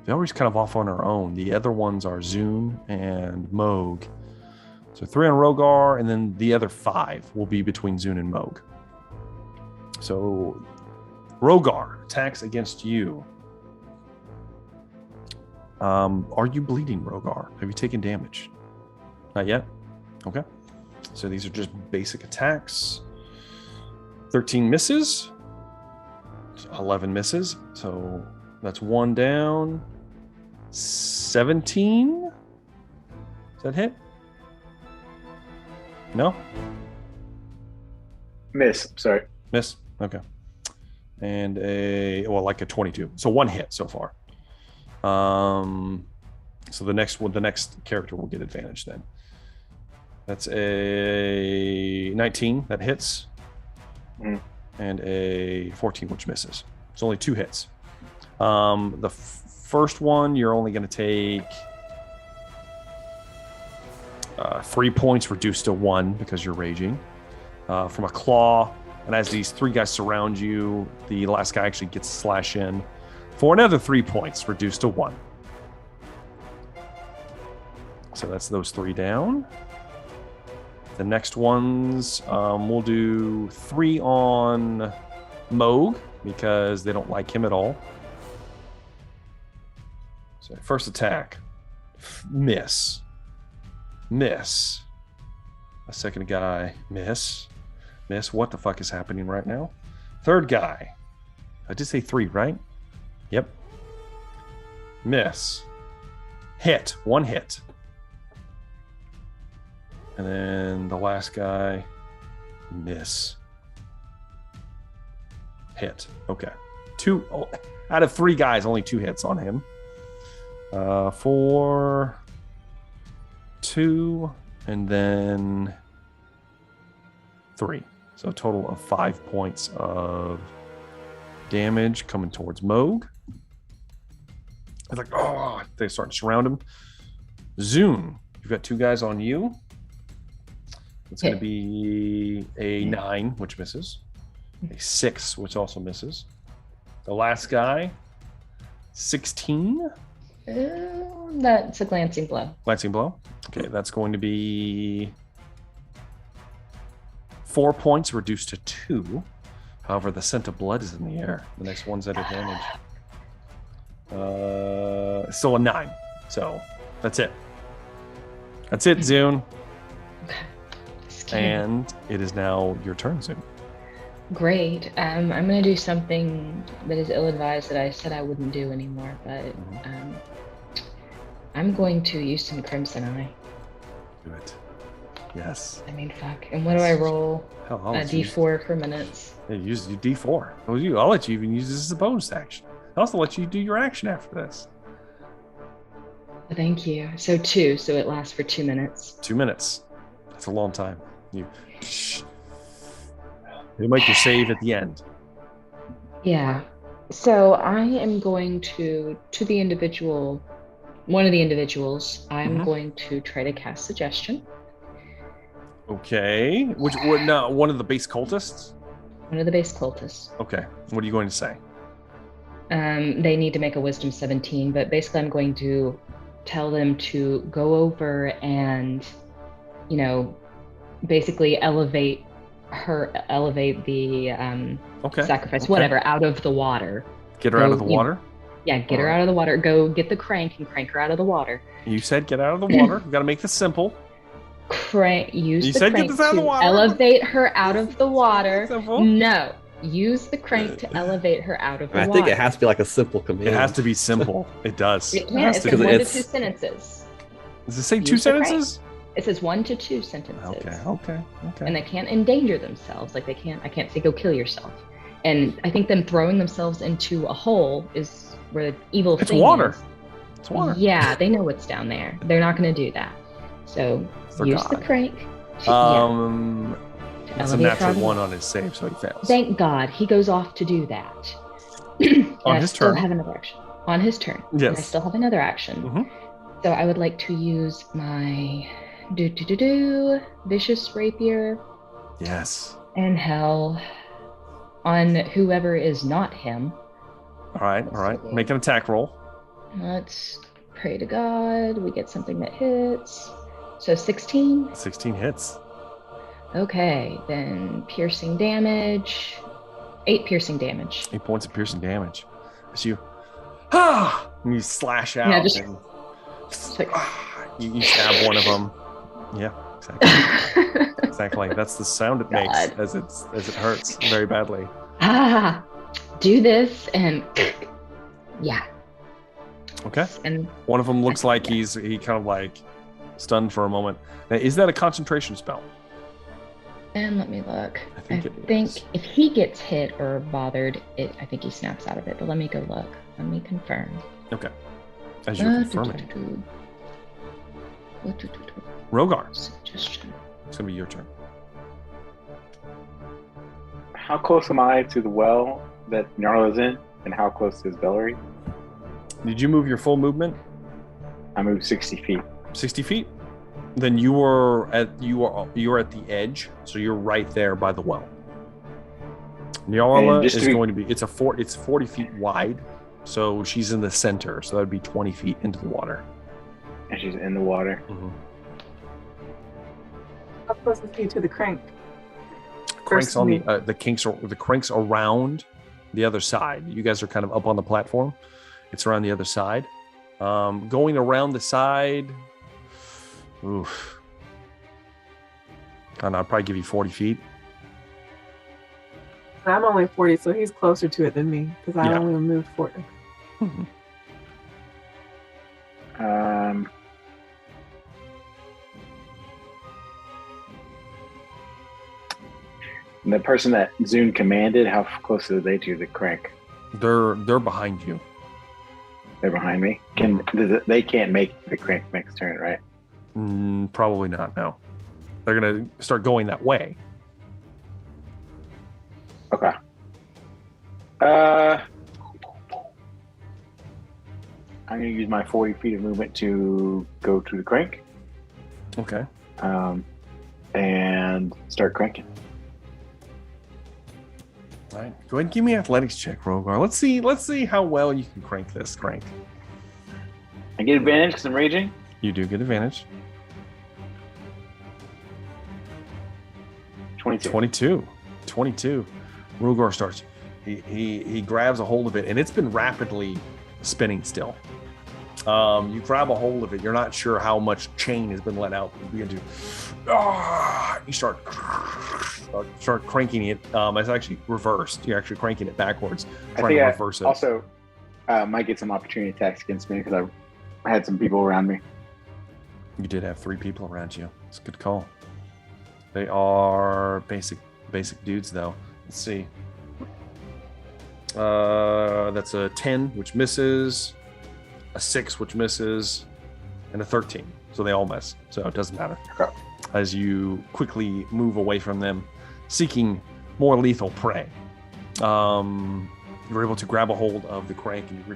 Velree's kind of off on her own. The other ones are Zune and Moog. So 3 on Rogar, and then the other 5 will be between Zune and Moog. So Rogar attacks against you. Are you bleeding, Rogar? Have you taken damage? Not yet? Okay. So these are just basic attacks. 13 misses. 11 misses. So that's 1 down. 17. Does that hit? No? Miss. Sorry. Miss? Okay. And like a 22. So 1 hit so far. So the next character will get advantage then. That's a 19 that hits. And a 14 which misses. It's only 2 hits. The first one you're only going to take 3 points reduced to 1 because you're raging from a claw. And as these 3 guys surround you, the last guy actually gets a slash in for another 3 points reduced to 1. So that's those 3 down. The next ones, we'll do 3 on Moog because they don't like him at all. So first attack, miss. Miss. A second guy, miss. Miss. What the fuck is happening right now? Third guy. I did say 3, right? Yep. Miss. Hit. 1 hit. And then the last guy, miss. Hit. Okay. 2 out of 3 guys, only 2 hits on him. 4, 2, and then 3. So a total of 5 points of damage coming towards Moog. It's like, oh, they start to surround him. Zune, you've got 2 guys on you. It's going to be a 9, which misses. A 6, which also misses. The last guy, 16. That's a glancing blow. Glancing blow. Okay, that's going to be 4 points reduced to 2. However, the scent of blood is in the air. The next one's at advantage. Still a 9. So that's it. That's it, Zune. And it is now your turn, Zoom. Great. I'm gonna do something that is ill-advised that I said I wouldn't do anymore, but I'm going to use some Crimson Eye. Do it. Yes. I mean, fuck. And what do I roll? Hell, A D4 for minutes. Yeah, use your D4. I'll let you even use this as a bonus action. I'll also let you do your action after this. Thank you. So 2, so it lasts for 2 minutes. 2 minutes. That's a long time. You'll make your save at the end. Yeah. So I am going to the individual, one of the individuals, I'm going to try to cast Suggestion. Okay. One of the base cultists? One of the base cultists. Okay. What are you going to say? They need to make a Wisdom 17, but basically I'm going to tell them to go over and, basically elevate the sacrifice, whatever, out of the water. Get her out of the water? Yeah, get her out of the water. Go get the crank and crank her out of the water. You said get out of the water. You got to make this simple. Use the crank to elevate her out of the water. No. Use the crank to elevate her out of the water. I think it has to be like a simple command. It has to be simple. It does. It can. It's 1 to 2 sentences. Does it say 2 sentences? It says 1 to 2 sentences. Okay. And they can't endanger themselves. Like I can't say go kill yourself. And I think them throwing themselves into a hole is where the evil thing is. It's water. Yeah, they know what's down there. They're not going to do that. So use the crank. It's a natural 1 on his save, so he fails. Thank God he goes off to do that. On his turn. I still have another action. On his turn. Yes. And I still have another action. So I would like to use my Vicious Rapier. Yes. And Hell on whoever is not him. All right. Make an attack roll. Let's pray to God. We get something that hits. So 16? 16 hits. Okay, then piercing damage. 8 piercing damage. 8 points of piercing damage. As you and you slash out. Yeah, you stab one of them. Yeah, exactly. Exactly. That's the sound it makes as it hurts very badly. Do this and yeah. Okay. And one of them looks like he kind of like stunned for a moment. Now, is that a concentration spell? And let me look. I think is. If he gets hit or bothered, I think he snaps out of it. But let me go look. Let me confirm. Okay. As you're confirming. Rogar. Suggestion. It's gonna be your turn. How close am I to the well that Gnarl is in, and how close is Velree? Did you move your full movement? I moved 60 feet. 60 feet? Then you are at the edge, so you're right there by the well. Nyarla is going to be it's 40 feet wide, so she's in the center, so that would be 20 feet into the water. And she's in the water. Mm-hmm. How close is he to the crank? Crank's on the crank's around the other side. You guys are kind of up on the platform. It's around the other side. Going around the side. Oof. I don't know, I'd probably give you 40 feet. I'm only 40, so he's closer to it than me because I only moved 40. The person that Zune commanded, how close are they to the crank? They're behind you. They're behind me. They can't make the crank next turn, right? Probably not. No, they're gonna start going that way. Okay. I'm gonna use my 40 feet of movement to go to the crank. Okay. And start cranking. All right. Go ahead and give me an athletics check, Rogar. Let's see how well you can crank this crank. I get advantage because I'm raging. You do get advantage. 22. Rogar starts. He grabs a hold of it, and it's been rapidly spinning still. You grab a hold of it. You're not sure how much chain has been let out. You begin to, you start cranking it. It's actually reversed. You're actually cranking it backwards, trying to reverse it. Also might get some opportunity attacks against me because I had some people around me. You did have 3 people around you. It's a good call. They are basic dudes, though. Let's see. That's a 10, which misses, a 6, which misses, and a 13. So they all miss. So it doesn't matter. Okay. As you quickly move away from them, seeking more lethal prey. You're able to grab a hold of the crank and you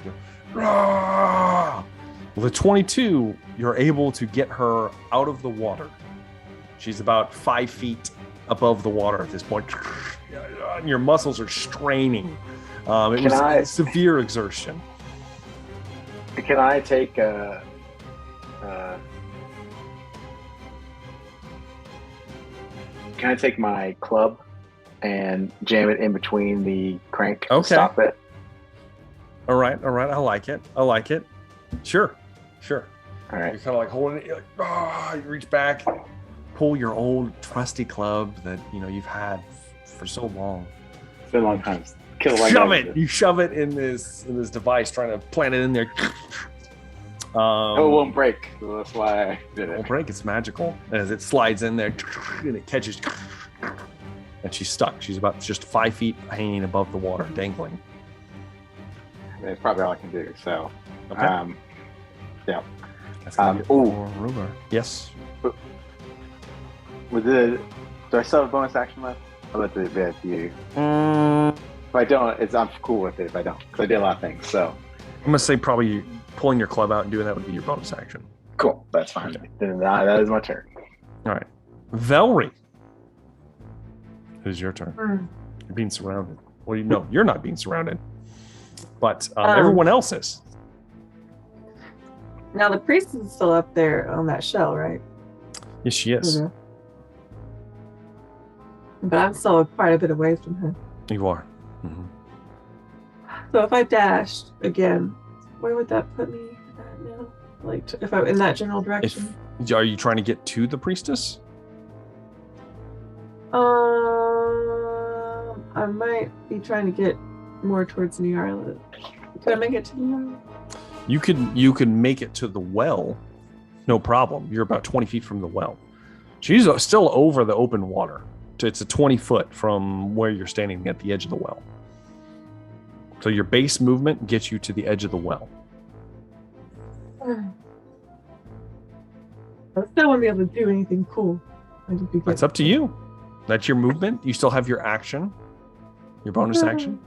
go, with a 22, you're able to get her out of the water. She's about 5 feet above the water at this point. Your muscles are straining. It was severe exertion. Can I take my club and jam it in between the crank to stop it? All right. I like it. Sure. All right. You're kind of like holding it. You're like, you reach back, pull your old trusty club that you've had for so long. It's been a long time. You shove it in this device, trying to plant it in there. It won't break. So that's why I did it. It won't break. It's magical. As it slides in there, and it catches, and she's stuck. She's about just 5 feet hanging above the water, dangling. That's probably all I can do. So, okay. Yeah. Ruler. Yes. Do I still have a bonus action left? I'll let it be up to you. If I don't, I'm cool with it if I don't, because I did a lot of things. So I'm gonna say probably pulling your club out and doing that would be your bonus action. Cool, that's fine. Okay. Then that is my turn. All right, Velree. It is your turn. You're being surrounded. Well, you're not being surrounded, but everyone else is. Now the priest is still up there on that shell, right? Yes, she is. Mm-hmm. But I'm still quite a bit away from her. You are. Mm-hmm. So if I dashed again, where would that put me at now? Like, if I'm in that general direction? Are you trying to get to the priestess? I might be trying to get more towards New Ireland. Could I make it to New Ireland? You could make it to the well, no problem. You're about 20 feet from the well. She's still over the open water. It's a 20 foot from where you're standing at the edge of the well. So your base movement gets you to the edge of the well. I still won't be able to do anything cool. That's up to you. That's your movement. You still have your action, your bonus action.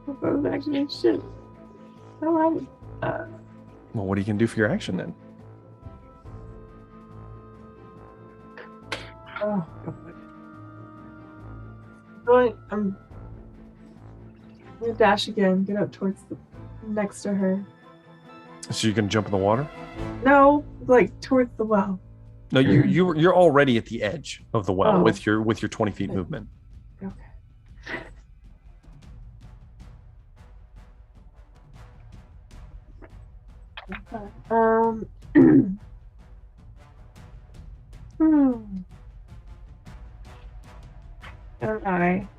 Bonus action is shit. Well, what are you going to do for your action then? Oh, God. I'm going to dash again, get up towards next to her. So you can jump in the water? No, like towards the well. No, you're already at the edge of the well with your 20 feet movement. Okay.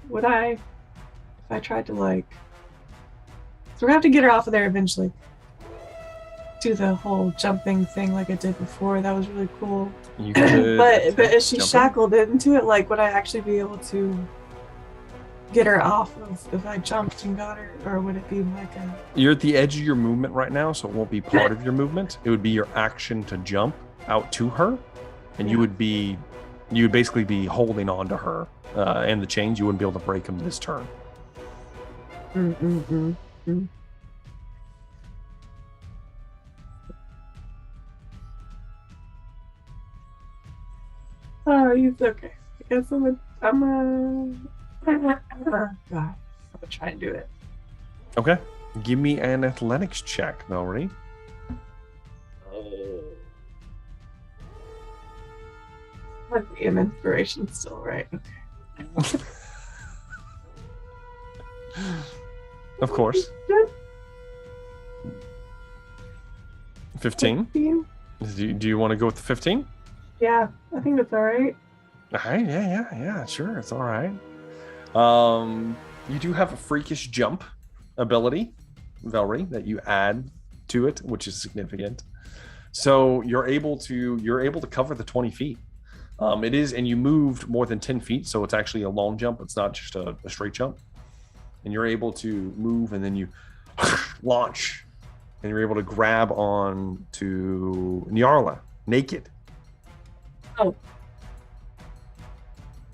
Would I, if I tried to so we're gonna have to get her off of there eventually. Do the whole jumping thing like I did before. That was really cool. You could but if she's shackled into it, would I actually be able to get her off if I jumped and got her, or would it be like a? You're at the edge of your movement right now, so it won't be part of your movement. It would be your action to jump out to her, and you would basically be holding on to her and the chains. You wouldn't be able to break them this turn. Oh, he's okay. I guess God, I'm gonna try and do it. Okay. Give me an athletics check, Velree. Might be an inspiration still, right? Okay. Of course. 15? 15? Do you want to go with the 15? Yeah, I think that's all right. All right, yeah, sure, it's all right. You do have a freakish jump ability, Velree, that you add to it, which is significant. So you're able to cover the 20 feet. It is, and you moved more than 10 feet, so it's actually a long jump. It's not just a straight jump. And you're able to move, and then you launch, and you're able to grab on to Nyarla, naked. Oh.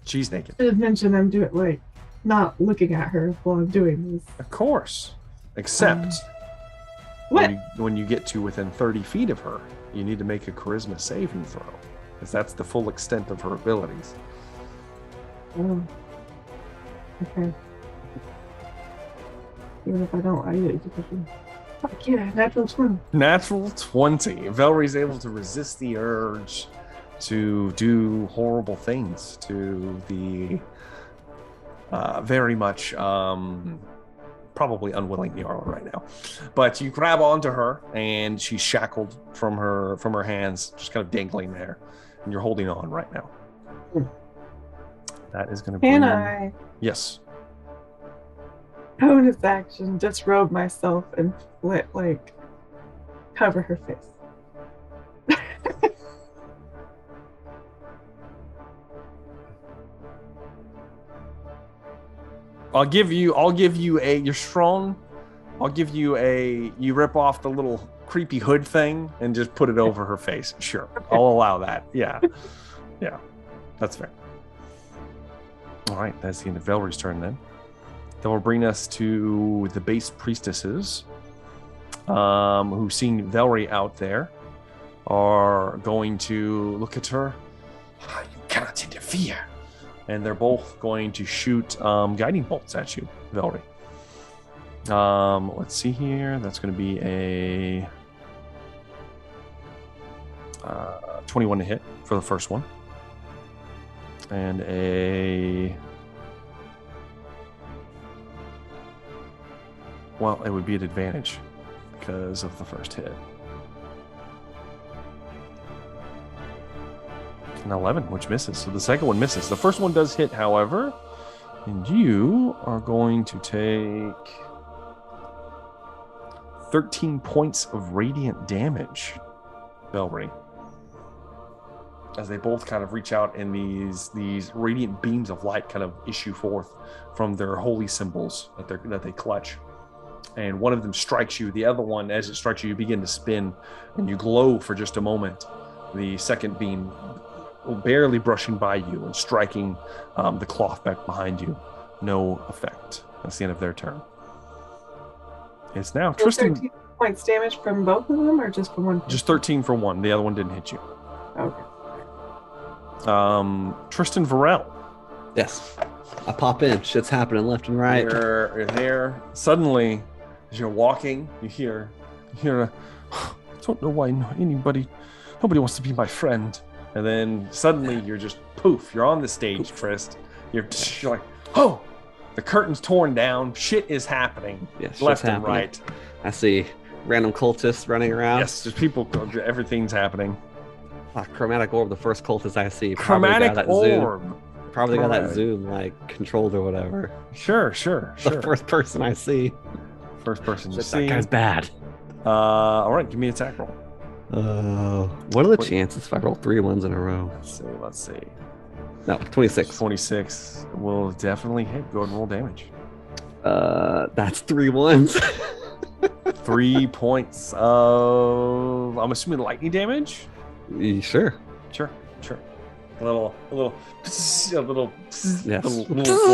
She's naked. I should mention I'm doing, like, not looking at her while I'm doing this. Of course. Except What? when you get to within 30 feet of her, you need to make a charisma saving throw, because that's the full extent of her abilities. Oh. Okay. Even if I don't, I get it. Fuck yeah, natural 20. Natural 20. Velree's able to resist the urge to do horrible things to the very much probably unwilling Nyarla right now. But you grab onto her, and she's shackled from her hands, just kind of dangling there, and you're holding on right now. That is going to Can I, Yes. bonus action, disrobe myself and like cover her face? I'll give you a, you're strong. I'll give you you rip off the little creepy hood thing and just put it over her face. Sure. I'll allow that. Yeah. Yeah. That's fair. All right. That's the end of Velree's turn then. That will bring us to the base priestesses, who, seeing Velree out there, are going to look at her. You cannot interfere. And they're both going to shoot guiding bolts at you, Velree. Let's see here. That's going to be a 21 to hit for the first one. And well, it would be an advantage because of the first hit. An 11, which misses. So the second one misses. The first one does hit, however, and you are going to take 13 points of radiant damage, Velree, as they both kind of reach out, and these radiant beams of light kind of issue forth from their holy symbols that they clutch. And one of them strikes you. The other one, as it strikes you, you begin to spin, and you glow for just a moment. The second beam barely brushing by you and striking the cloth back behind you. No effect. That's the end of their turn. It's now So Tristan. 13 points damage from both of them, or just from one? Just 13 for one. The other one didn't hit you. Okay. Tristan Varel. Yes. I pop in. Shit's happening left and right. You're there. Suddenly, as you're walking, you hear I don't know why nobody wants to be my friend. And then suddenly you're just poof, you're on the stage, Trist. You're like, oh, the curtain's torn down. Shit is happening. Yes, left and right. I see random cultists running around. Yes, there's people. Everything's happening. Chromatic orb, the first cultist I see. Chromatic orb. Probably got that zoom like controlled or whatever. Sure. The first person I see. First person you That see. guy's bad. All right, give me an attack roll. What are the chances if I roll 3 ones in a row? Let's see. No, 26. 26 will definitely hit. Go ahead and roll damage. That's 3 ones. 3 points of, I'm assuming, lightning damage? Sure. Sure. A little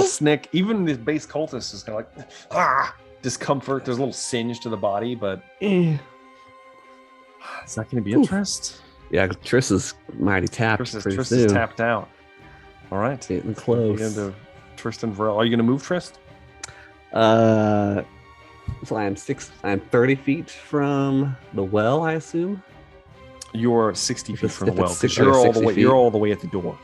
snick. Even the base cultist is kind of like, discomfort. There's a little singe to the body, but is that going to be a Trist? Yeah, Triss is mighty tapped. Trist is tapped out. All right. Getting close. The end of Tristan Varel. Are you going to move, Trist? So I'm 30 feet from the well, I assume. You're 60 feet from the If well it's because 60 you're all the 60 way. feet. You're all the way at the door.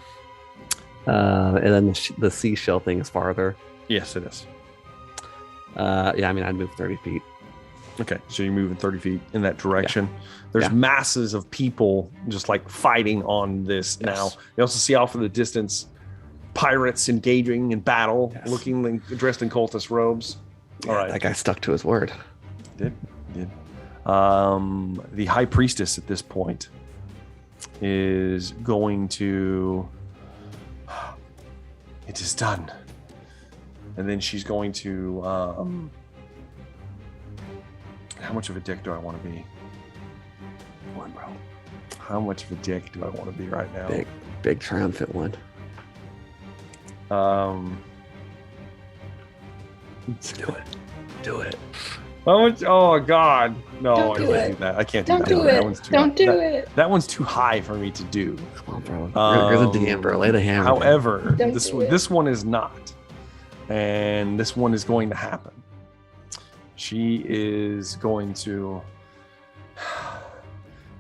And then the seashell thing is farther. Yes, it is. Yeah, I mean, I'd move 30 feet. Okay, so you're moving 30 feet in that direction. There's masses of people just like fighting on this now. You also see off in the distance pirates engaging in battle, looking like dressed in cultist robes. Yeah, all right, that guy stuck to his word. Did. The high priestess at this point is going to. It is done, and then she's going to. How much of a dick do I want to be? One, bro. How much of a dick do I want to be right now? Big triumphant one. Do it. How much? Oh God, no! Don't I do can't it. do that. I can't Don't do do that. That it. one's too. Don't do it. That one's too high for me to do. Come on, bro. You're the DM, bro. Lay the hammer. However, Don't this do one, it. this one is not, and this one is going to happen. She is going to,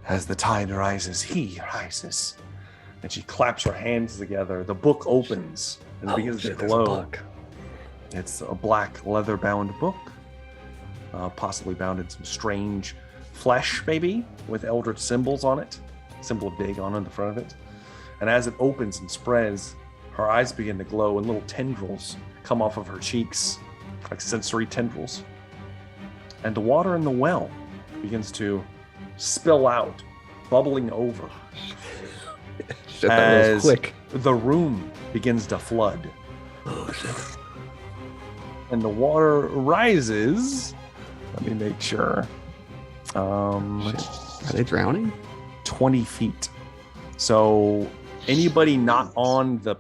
as the tide rises, he rises, and she claps her hands together. The book opens and begins to glow. It's a black leather-bound book, possibly bound in some strange flesh, maybe, with eldritch symbols on it. Symbol of Dagon on the front of it. And as it opens and spreads, her eyes begin to glow and little tendrils come off of her cheeks, like sensory tendrils. And the water in the well begins to spill out, bubbling over. Shit, that was quick. The room begins to flood. Oh, shit. And the water rises. Let me make sure. Are they drowning? 20 feet. So anybody not on the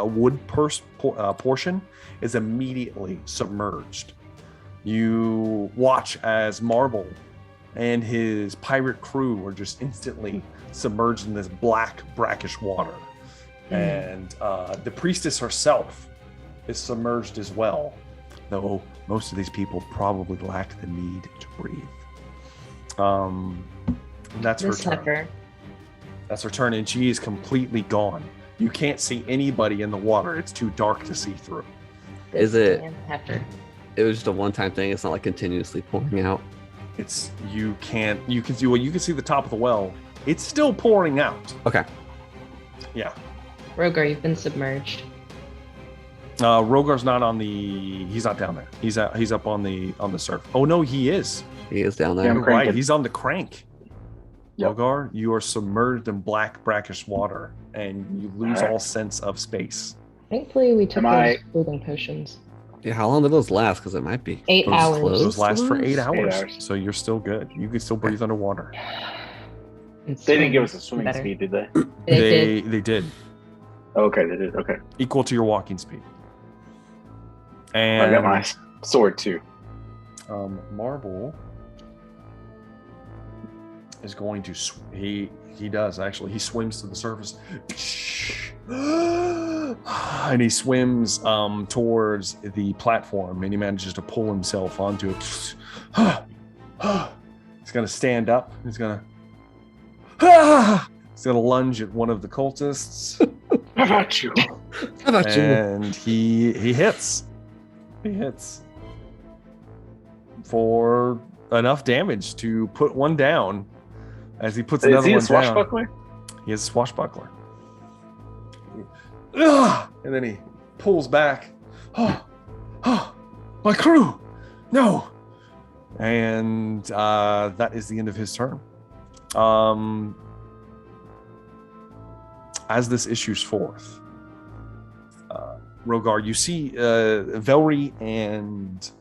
wood portion is immediately submerged. You watch as Marble and his pirate crew are just instantly submerged in this black, brackish water. And the priestess herself is submerged as well, though most of these people probably lack the need to breathe. That's her turn. That's her turn, and she is completely gone. You can't see anybody in the water. It's too dark to see through. Is it? Heifer. It was just a one-time thing. It's not like continuously pouring out. You can see the top of the well. It's still pouring out. Okay. Yeah. Rogar, you've been submerged. Rogar's not on the. He's not down there. He's up on the surf. Oh no, he is. He is down Yeah, there. I'm You're right. cranking. He's on the crank. Yep. Rogar, you are submerged in black, brackish water, and you lose all sense of space. Thankfully, we took Am I- those breathing potions. Yeah, how long do those last? Because it might be 8 those hours. close Those last for to 8 those? hours, 8 hours. so you're still good. You can still breathe underwater. And They didn't give swim us a swimming better. speed, did they? They did. They did Okay, they did. Okay. equal to your walking speed. I And got my sword too. Marble is going to he does actually. He swims to the surface. And he swims towards the platform, and he manages to pull himself onto it. He's gonna stand up. He's gonna lunge at one of the cultists, How about you? How about you? and he hits. He hits for enough damage to put one down. As he puts Is another he a one down, swashbuckler? he is a swashbuckler. And then he pulls back. My crew! No! And that is the end of his turn. As this issues forth, Rogar, you see Velree and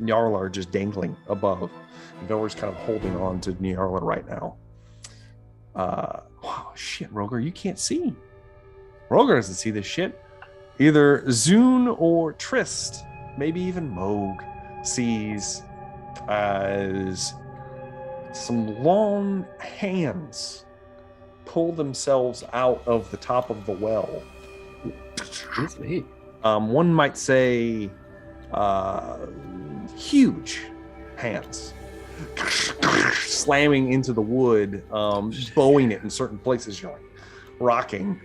Nyarla are just dangling above. Velree's kind of holding on to Nyarla right now. Wow, shit, Rogar, you can't see. Rogar doesn't see this shit. Either Zune or Trist, maybe even Moog, sees as some long hands pull themselves out of the top of the well. Excuse me. One might say huge hands slamming into the wood, bowing it in certain places, you're like rocking.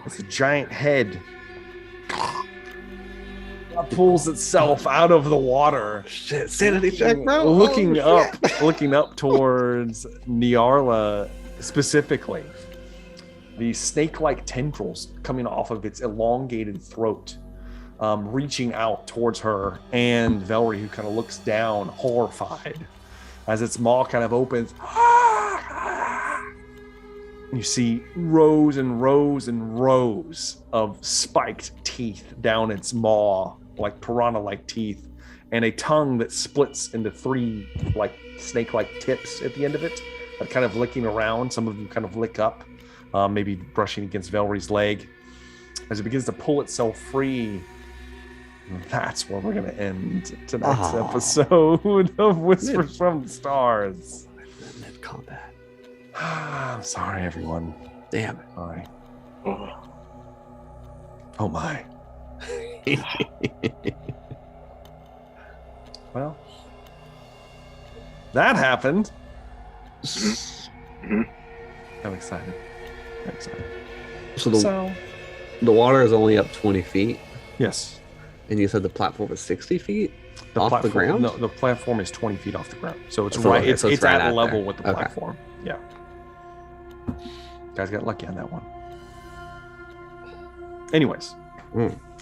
It's a giant head pulls itself out of the water. Shit, sanity check, bro. Looking Oh, up, looking up towards Nyarla specifically. These snake-like tendrils coming off of its elongated throat, reaching out towards her, and Velree, who kind of looks down, horrified, as its maw kind of opens. You see rows and rows and rows of spiked teeth down its maw, like piranha-like teeth, and a tongue that splits into 3 like snake-like tips at the end of it, that kind of licking around. Some of them kind of lick up, maybe brushing against Velree's leg. As it begins to pull itself free, that's where we're going to end tonight's episode of Whispers from the Stars. Mid combat. I'm sorry, everyone. Damn it. Sorry. Oh my. Well, that happened. I'm excited. I'm excited. So the water is only up 20 feet, yes, and you said the platform is 60 feet the off the ground? No, the platform is 20 feet off the ground, so it's So- right. okay, It's so it's right at out level there. with the Okay. platform. Yeah. Guys got lucky on that one. Anyways,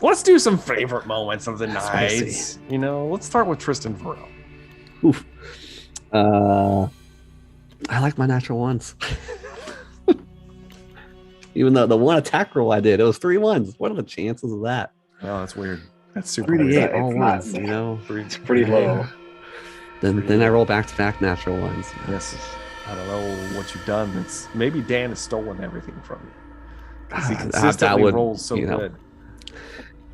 let's do some favorite moments of the That's what I see. night. You know, let's start with Tristan Varel. Oof. I like my natural ones. Even though the one attack roll I did, it was 3 ones. What are the chances of that? Oh, that's weird. That's super 3d8 weird. It's all not- ones, you know? It's pretty low. Then I roll back-to-back natural ones. Yes. I don't know what you've done. It's maybe Dan has stolen everything from you. 'Cause he That consistently would, rolls so you know, good.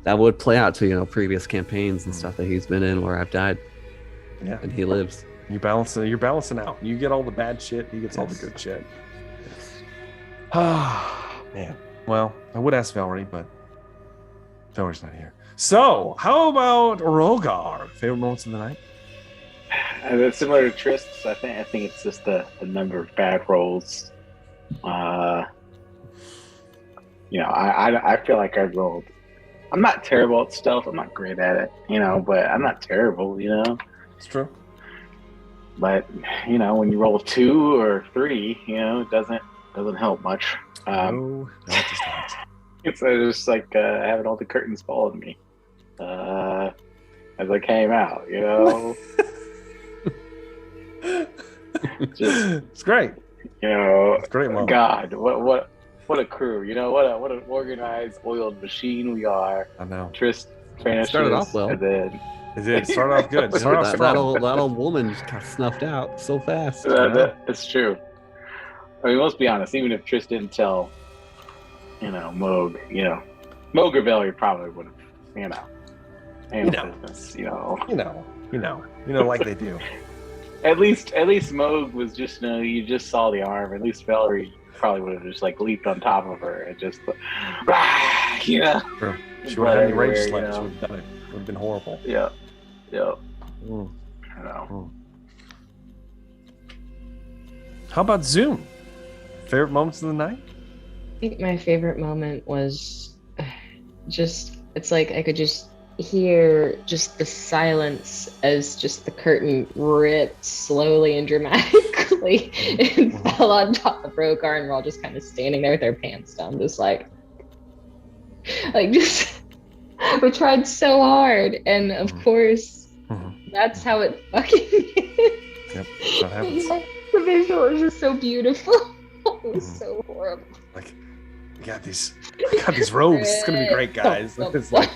That would play out to, previous campaigns and stuff that he's been in where I've died Yeah. and he lives. You're balancing out. You get all the bad shit, he gets all the good shit. Ah, man. Well, I would ask Velree, but Velree's not here. So, how about Rogar? Favorite moments of the night? It's similar to Trist's. I think it's just the number of bad rolls. I feel like I rolled. I'm not terrible at stuff. I'm not great at it, but I'm not terrible, It's true. But when you roll 2 or 3, it doesn't help much. No, it does not. It's just like having all the curtains fall on me as I came out. Just It's great. It's great moment. God, what a crew! What an organized, oiled machine we are. I know. Trist finishes, Started off well. and then It did. Start off good. Start off that, strong. that old woman just got snuffed out so fast. it's true. I mean, let's be honest. Even if Trist didn't tell, Moog, Moog or Velree probably would have, handled business. Like they do. At least Moog was just, you just saw the arm. At least Velree probably would have just leaped on top of her and just, True. She would have had any rage slides. She would have done it. It would have been horrible. Yeah. Mm. I know. How about Zoom? Favorite moments of the night? I think my favorite moment was it's like I could just hear just the silence as just the curtain ripped slowly and dramatically and fell on top of Rogar, and we're all just kind of standing there with our pants down, just we tried so hard, and of course that's how it fucking is. Yep, that's what happens. The visual is just so beautiful. It was so horrible. Like, we got these robes. It's gonna be great, guys. It's like,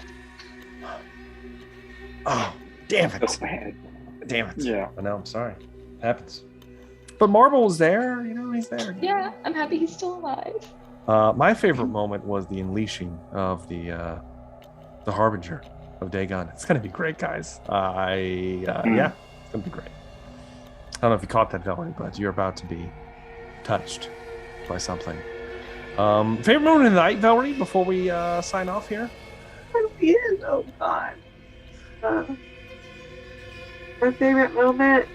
oh, damn it. Oh, man. Damn it. Yeah. I know, I'm sorry. It happens. But Marble was there, he's there. Yeah, I'm happy he's still alive. My favorite moment was the unleashing of the Harbinger of Dagon. It's gonna be great, guys. Yeah, it's gonna be great. I don't know if you caught that, Velree, but you're about to be touched by something. Favorite moment of the night, Velree, before we sign off here? Oh God. My favorite moment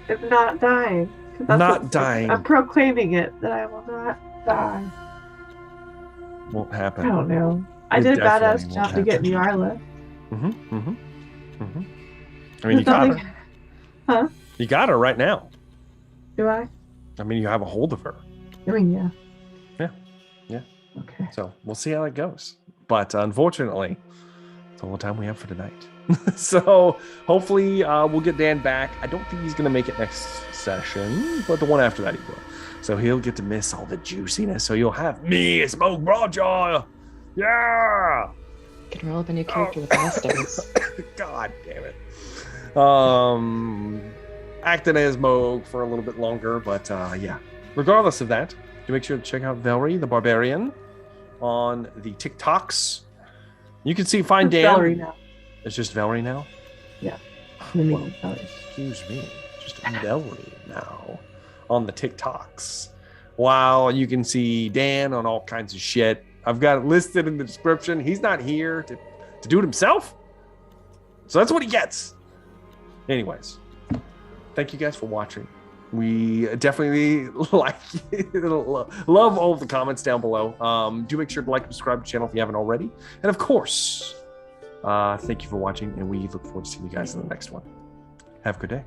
is not dying. 'Cause that's Not what- dying. I'm proclaiming it that I will not die. Won't I happen. don't know. I It did a definitely badass won't job to get happen. Nyarla. I mean, you got Nothing- her. Huh? You got her right now. Do I? I mean, you have a hold of her. I mean, yeah. Yeah. Yeah. Okay. So we'll see how it goes. But unfortunately, it's all the time we have for tonight. So hopefully we'll get Dan back. I don't think he's going to make it next session, but the one after that he will. So he'll get to miss all the juiciness. So you'll have me, Smoke Broadjaw. Yeah. Can roll up a new character with Bastards. God damn it. Acting as Moog for a little bit longer, but yeah. Regardless of that, do make sure to check out Velree the Barbarian on the TikToks. You can find It's Dan. Velree now. It's just Velree now? The meaning of Velree. Excuse me. Just Velree now on the TikToks. While you can see Dan on all kinds of shit. I've got it listed in the description. He's not here to do it himself. So that's what he gets. Anyways, thank you guys for watching. We definitely love all of the comments down below. Do make sure to like and subscribe to the channel if you haven't already. And of course, thank you for watching, and we look forward to seeing you guys in the next one. Have a good day.